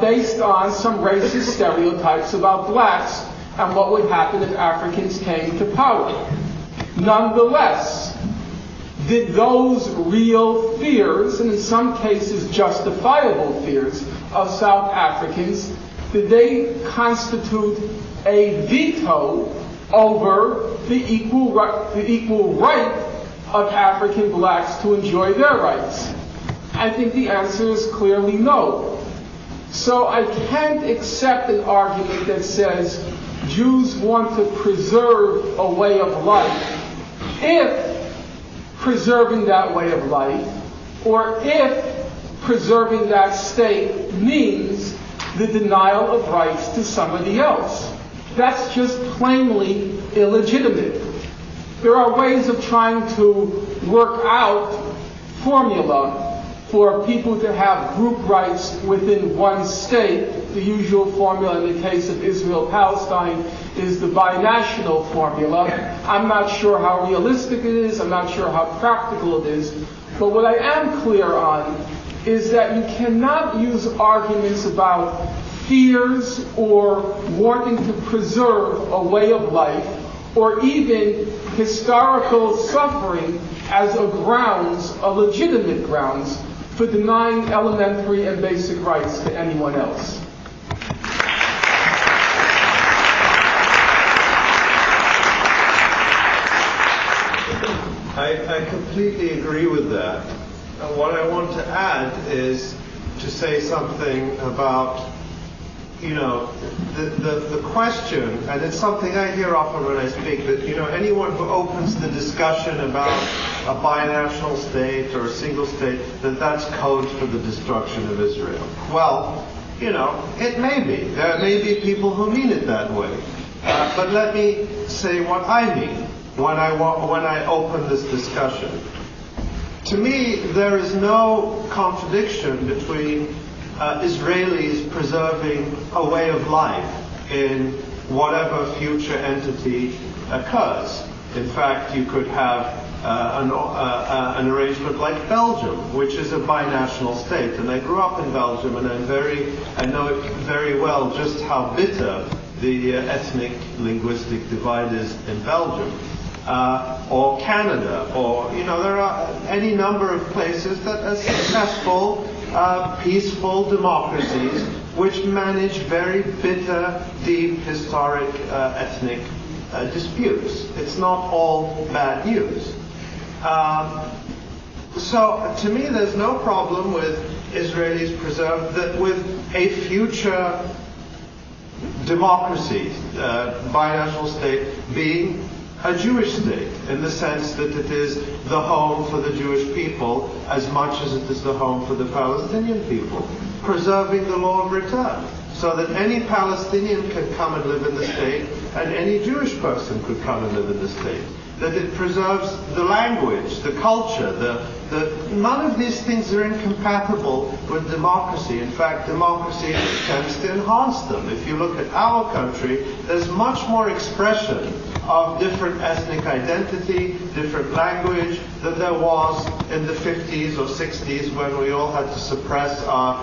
based on some racist stereotypes about blacks and what would happen if Africans came to power. Nonetheless, did those real fears, and in some cases justifiable fears, of South Africans, did they constitute a veto over the equal right of African blacks to enjoy their rights? I think the answer is clearly no. So I can't accept an argument that says Jews want to preserve a way of life if preserving that way of life, or if preserving that state means the denial of rights to somebody else. That's just plainly illegitimate. There are ways of trying to work out formula for people to have group rights within one state. The usual formula in the case of Israel-Palestine is the binational formula. I'm not sure how realistic it is. I'm not sure how practical it is. But what I am clear on is that you cannot use arguments about fears or wanting to preserve a way of life or even historical suffering as a legitimate grounds for denying elementary and basic rights to anyone else.
I completely agree with that. What I want to add is to say something about, the question, and it's something I hear often when I speak, that, anyone who opens the discussion about a binational state or a single state, that's code for the destruction of Israel. Well, it may be. There may be people who mean it that way. But let me say what I mean when I open this discussion. To me, there is no contradiction between Israelis preserving a way of life in whatever future entity occurs. In fact, you could have an arrangement like Belgium, which is a binational state. And I grew up in Belgium, and I know it very well just how bitter the ethnic linguistic divide is in Belgium. Or Canada, or, there are any number of places that are successful, peaceful democracies which manage very bitter, deep, historic, ethnic disputes. It's not all bad news. So, to me, there's no problem with Israelis with a future democracy, binational state, being a Jewish state, in the sense that it is the home for the Jewish people as much as it is the home for the Palestinian people, preserving the law of return, so that any Palestinian can come and live in the state, and any Jewish person could come and live in the state. That it preserves the language, the culture, none of these things are incompatible with democracy. In fact, democracy tends to enhance them. If you look at our country, there's much more expression of different ethnic identity, different language, than there was in the 50s or 60s when we all had to suppress our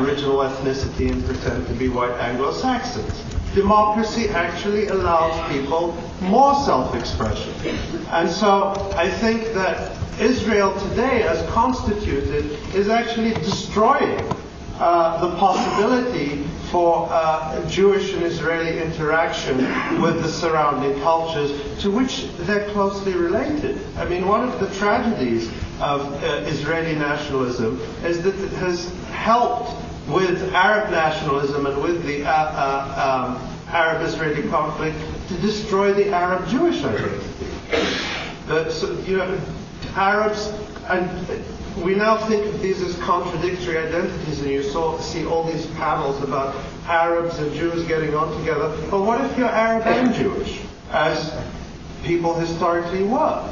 original ethnicity and pretend to be white Anglo-Saxons. Democracy actually allows people more self-expression. And so I think that Israel today, as constituted, is actually destroying the possibility for Jewish and Israeli interaction with the surrounding cultures to which they're closely related. I mean, one of the tragedies of Israeli nationalism is that it has helped with Arab nationalism and with the Arab-Israeli conflict to destroy the Arab-Jewish identity. Arabs, and we now think of these as contradictory identities, and you see all these panels about Arabs and Jews getting on together. But what if you're Arab and Jewish, as people historically were?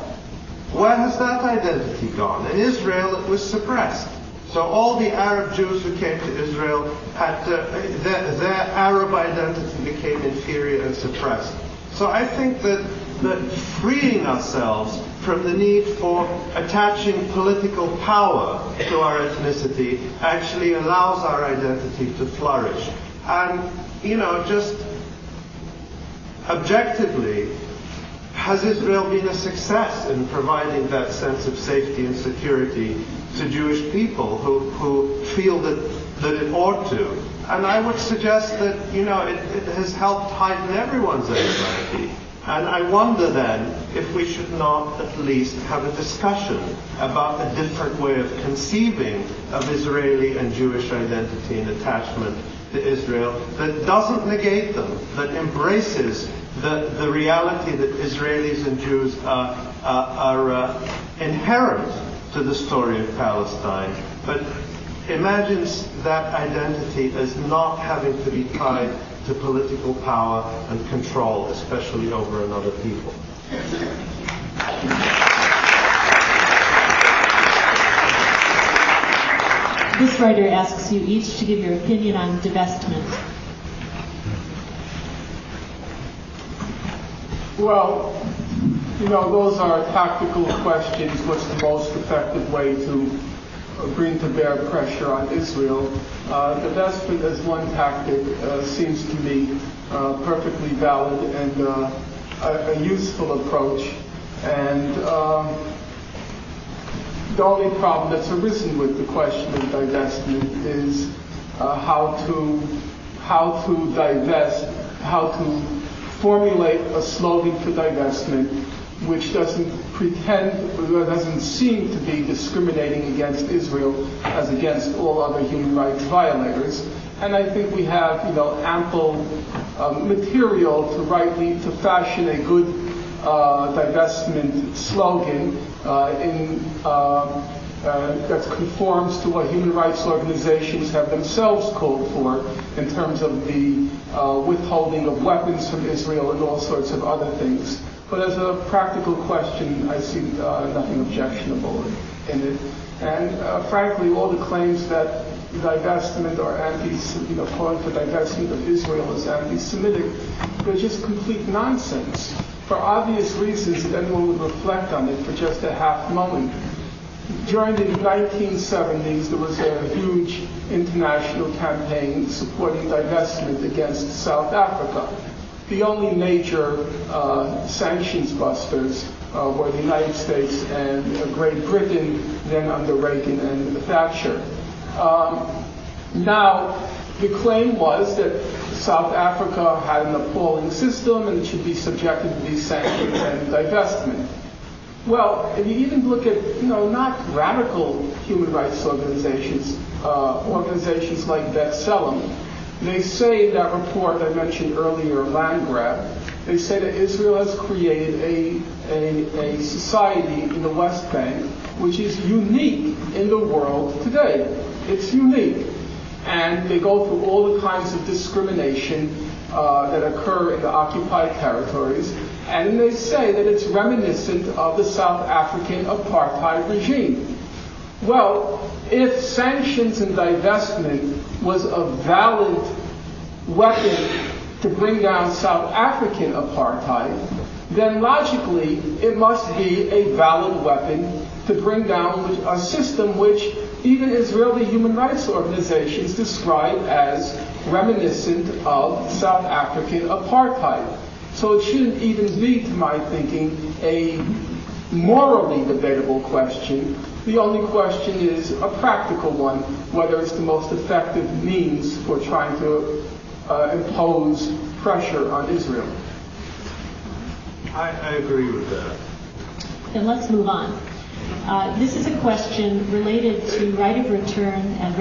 Where has that identity gone? In Israel, it was suppressed. So all the Arab Jews who came to Israel had their Arab identity became inferior and suppressed. So I think that freeing ourselves from the need for attaching political power to our ethnicity actually allows our identity to flourish. And, just objectively, has Israel been a success in providing that sense of safety and security to Jewish people who feel that it ought to? And I would suggest that, it has helped heighten everyone's anxiety. And I wonder then if we should not at least have a discussion about a different way of conceiving of Israeli and Jewish identity and attachment to Israel that doesn't negate them, that embraces the reality that Israelis and Jews are inherent to the story of Palestine, but imagines that identity as not having to be tied to political power and control, especially over another people.
This writer asks you each to give your opinion on divestment.
Well, those are tactical questions. What's the most effective way to bring to bear pressure on Israel? Divestment as one tactic seems to me perfectly valid and a useful approach. And the only problem that's arisen with the question of divestment is how to divest, how to formulate a slogan for divestment which doesn't seem to be discriminating against Israel as against all other human rights violators. And I think we have, ample material to fashion a good divestment slogan that conforms to what human rights organizations have themselves called for in terms of the withholding of weapons from Israel and all sorts of other things. But as a practical question, I see nothing objectionable in it. And frankly, all the claims that divestment or calling for divestment of Israel is anti-Semitic, they're just complete nonsense. For obvious reasons, if anyone would reflect on it for just a half moment. During the 1970s, there was a huge international campaign supporting divestment against South Africa. The only major sanctions busters were the United States and Great Britain, then under Reagan and Thatcher. Now, the claim was that South Africa had an appalling system and it should be subjected to these sanctions and divestment. Well, if you even look at, not radical human rights organizations, organizations like B'Tselem, they say in that report I mentioned earlier, Land Grab, they say that Israel has created a society in the West Bank which is unique in the world today. It's unique. And they go through all the kinds of discrimination that occur in the occupied territories. And they say that it's reminiscent of the South African apartheid regime. Well, if sanctions and divestment was a valid weapon to bring down South African apartheid, then logically it must be a valid weapon to bring down a system which even Israeli human rights organizations describe as reminiscent of South African apartheid. So it shouldn't even be, to my thinking, a morally debatable question. The only question is a practical one, whether it's the most effective means for trying to impose pressure on Israel.
I agree with that.
Then let's move on. This is a question related to right of return and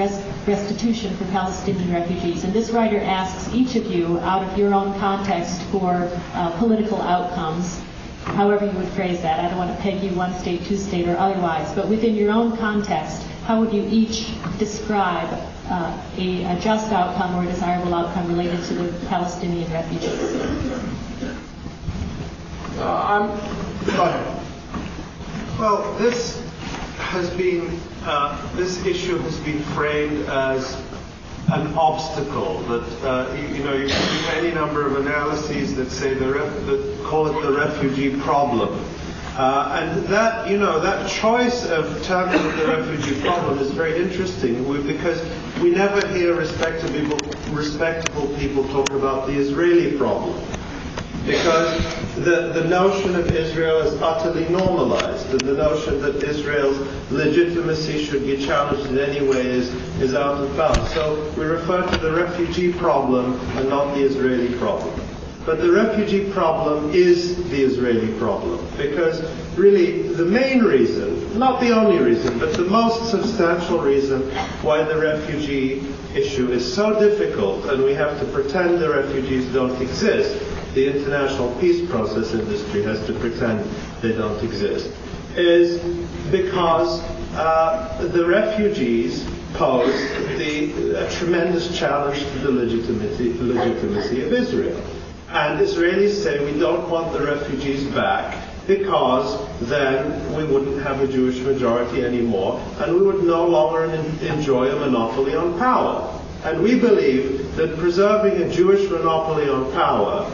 restitution for Palestinian refugees. And this writer asks each of you, out of your own context, for political outcomes, however you would phrase that. I don't want to peg you one state, two state, or otherwise. But within your own context, how would you each describe a just outcome or a desirable outcome related to the Palestinian refugees?
Go ahead. Well, this issue has been framed as an obstacle that you can do any number of analyses that say that call it the refugee problem, and that choice of terming it the refugee problem is very interesting because we never hear respectable people talk about the Israeli problem. Because the notion of Israel is utterly normalized, and the notion that Israel's legitimacy should be challenged in any way is out of bounds. So we refer to the refugee problem and not the Israeli problem. But the refugee problem is the Israeli problem, because really the main reason, not the only reason, but the most substantial reason why the refugee issue is so difficult and we have to pretend the refugees don't exist, the international peace process industry has to pretend they don't exist, is because the refugees pose a tremendous challenge to the legitimacy of Israel. And Israelis say we don't want the refugees back because then we wouldn't have a Jewish majority anymore and we would no longer enjoy a monopoly on power. And we believe that preserving a Jewish monopoly on power,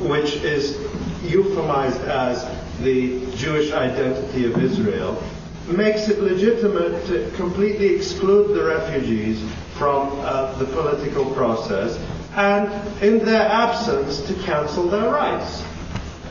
which is euphemized as the Jewish identity of Israel, makes it legitimate to completely exclude the refugees from the political process and, in their absence, to cancel their rights.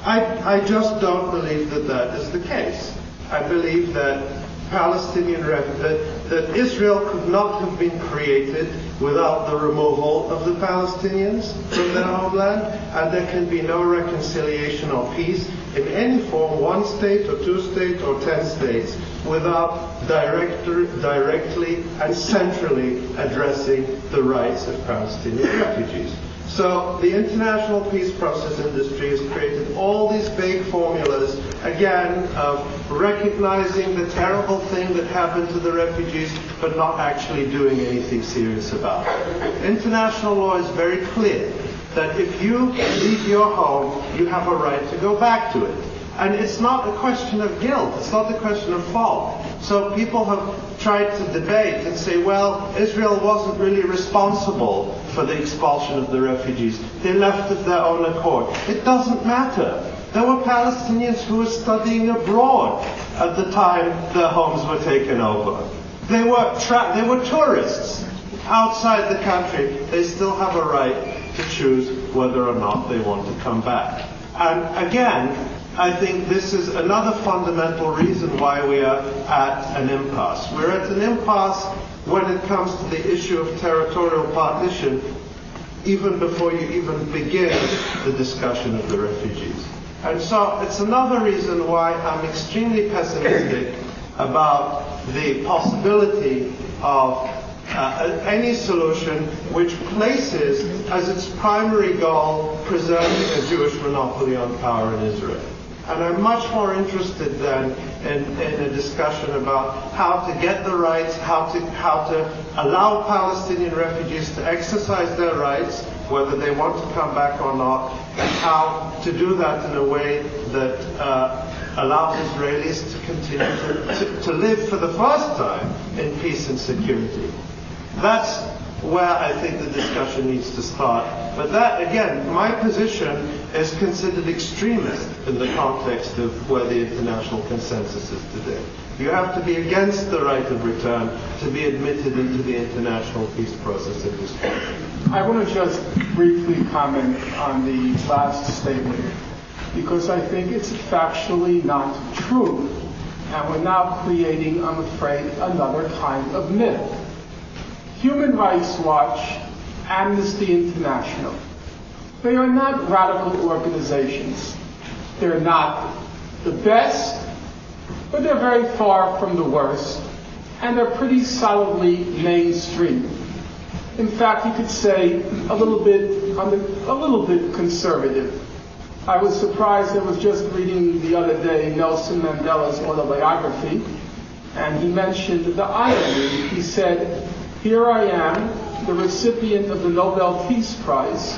I just don't believe that is the case. I believe that that Israel could not have been created without the removal of the Palestinians from their homeland, and there can be no reconciliation or peace in any form, one state or two states or 10 states, without directly and centrally addressing the rights of Palestinian refugees. So the international peace process industry has created all these vague formulas, again, of recognizing the terrible thing that happened to the refugees, but not actually doing anything serious about it. International law is very clear that if you leave your home, you have a right to go back to it. And it's not a question of guilt. It's not a question of fault. So people have tried to debate and say, well, Israel wasn't really responsible for the expulsion of the refugees. They left of their own accord. It doesn't matter. There were Palestinians who were studying abroad at the time their homes were taken over. They were tourists outside the country. They still have a right to choose whether or not they want to come back. And again, I think this is another fundamental reason why we are at an impasse. We're at an impasse when it comes to the issue of territorial partition, even before you even begin the discussion of the refugees. And so it's another reason why I'm extremely pessimistic about the possibility of any solution which places as its primary goal preserving a Jewish monopoly on power in Israel. And I'm much more interested then in a discussion about how to get the rights, how to allow Palestinian refugees to exercise their rights, whether they want to come back or not, and how to do that in a way that allows Israelis to continue to live for the first time in peace and security. That's where I think the discussion needs to start. But that, again, my position is considered extremist in the context of where the international consensus is today. You have to be against the right of return to be admitted into the international peace process at this point.
I want to just briefly comment on the last statement. because I think it's factually not true. And we're now creating, I'm afraid, another kind of myth. Human Rights Watch, Amnesty International, they are not radical organizations. They're not the best, but they're very far from the worst, and they're pretty solidly mainstream. In fact, you could say a little bit conservative. I was surprised. I was just reading the other day Nelson Mandela's autobiography, and he mentioned the irony. He said, "Here I am, the recipient of the Nobel Peace Prize,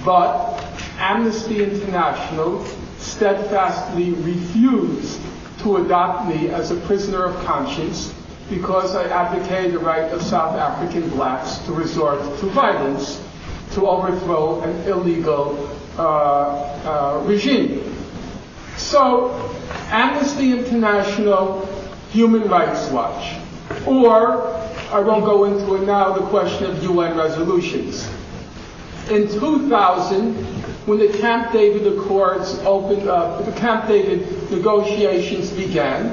but Amnesty International steadfastly refused to adopt me as a prisoner of conscience because I advocated the right of South African blacks to resort to violence to overthrow an illegal regime." So, Amnesty International, Human Rights Watch, or, I won't go into it now, the question of UN resolutions. In 2000, when the Camp David Accords opened up, the Camp David negotiations began,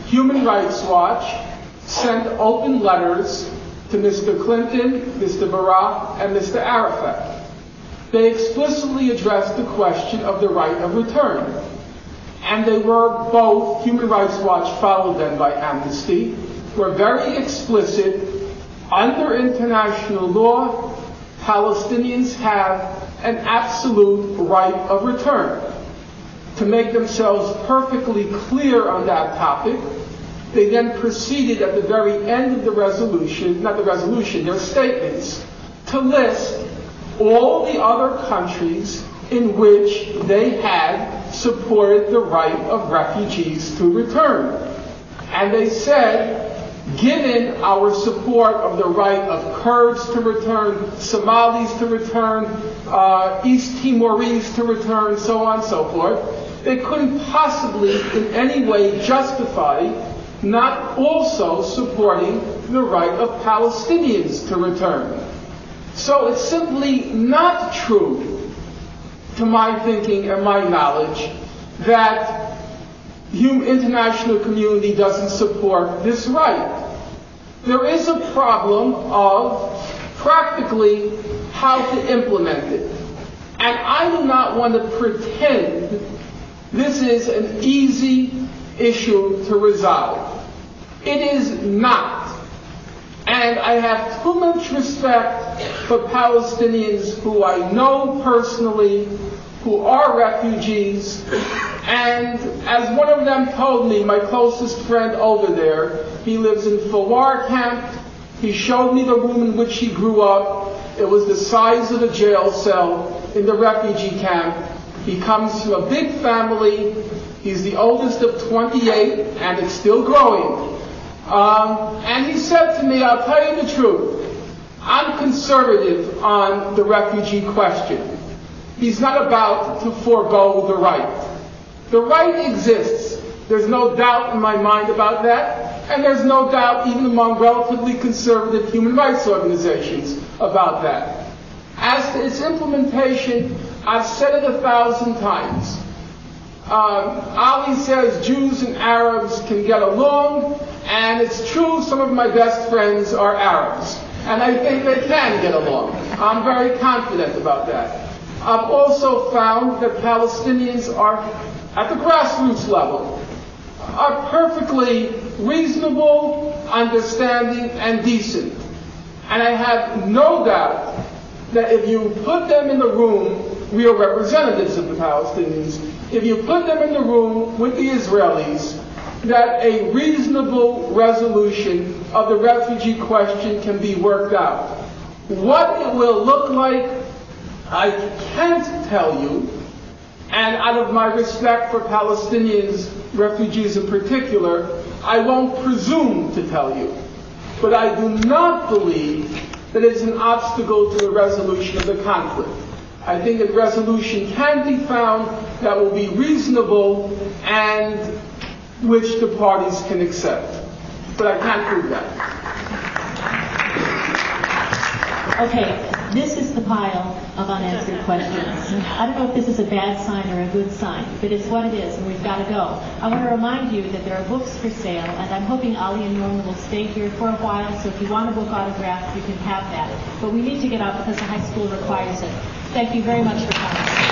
Human Rights Watch sent open letters to Mr. Clinton, Mr. Barak, and Mr. Arafat. They explicitly addressed the question of the right of return. And they were both, Human Rights Watch, followed then by Amnesty, were very explicit. Under international law, Palestinians have an absolute right of return. To make themselves perfectly clear on that topic, they then proceeded at the very end of the resolution, not the resolution, their statements, to list all the other countries in which they had supported the right of refugees to return. And they said, given our support of the right of Kurds to return, Somalis to return, East Timorese to return, so on and so forth, they couldn't possibly in any way justify not also supporting the right of Palestinians to return. So it's simply not true, to my thinking and my knowledge, that the international community doesn't support this right. There is a problem of practically how to implement it. And I do not want to pretend this is an easy issue to resolve. It is not. And I have too much respect for Palestinians who I know personally, who are refugees. And as one of them told me, my closest friend over there, he lives in Fawar camp. He showed me the room in which he grew up. It was the size of a jail cell in the refugee camp. He comes from a big family. He's the oldest of 28, and it's still growing. And he said to me, I'll tell you the truth, I'm conservative on the refugee question. He's not about to forego the right. The right exists. There's no doubt in my mind about that, and there's no doubt even among relatively conservative human rights organizations about that. As to its implementation, I've said it 1,000 times. Ali says Jews and Arabs can get along, and it's true, some of my best friends are Arabs, and I think they can get along. I'm very confident about that. I've also found that Palestinians are, at the grassroots level, are perfectly reasonable, understanding, and decent. And I have no doubt that if you put them in the room, real representatives of the Palestinians, if you put them in the room with the Israelis, that a reasonable resolution of the refugee question can be worked out. What it will look like, I can't tell you, and out of my respect for Palestinians, refugees in particular, I won't presume to tell you. But I do not believe that it's an obstacle to the resolution of the conflict. I think a resolution can be found that will be reasonable and which the parties can accept. But I can't prove that.
Okay. This is the pile of unanswered questions. I don't know if this is a bad sign or a good sign, but it's what it is, and we've got to go. I want to remind you that there are books for sale, and I'm hoping Ali and Norman will stay here for a while, so if you want a book autographed, you can have that. But we need to get out because the high school requires it. Thank you very much for coming.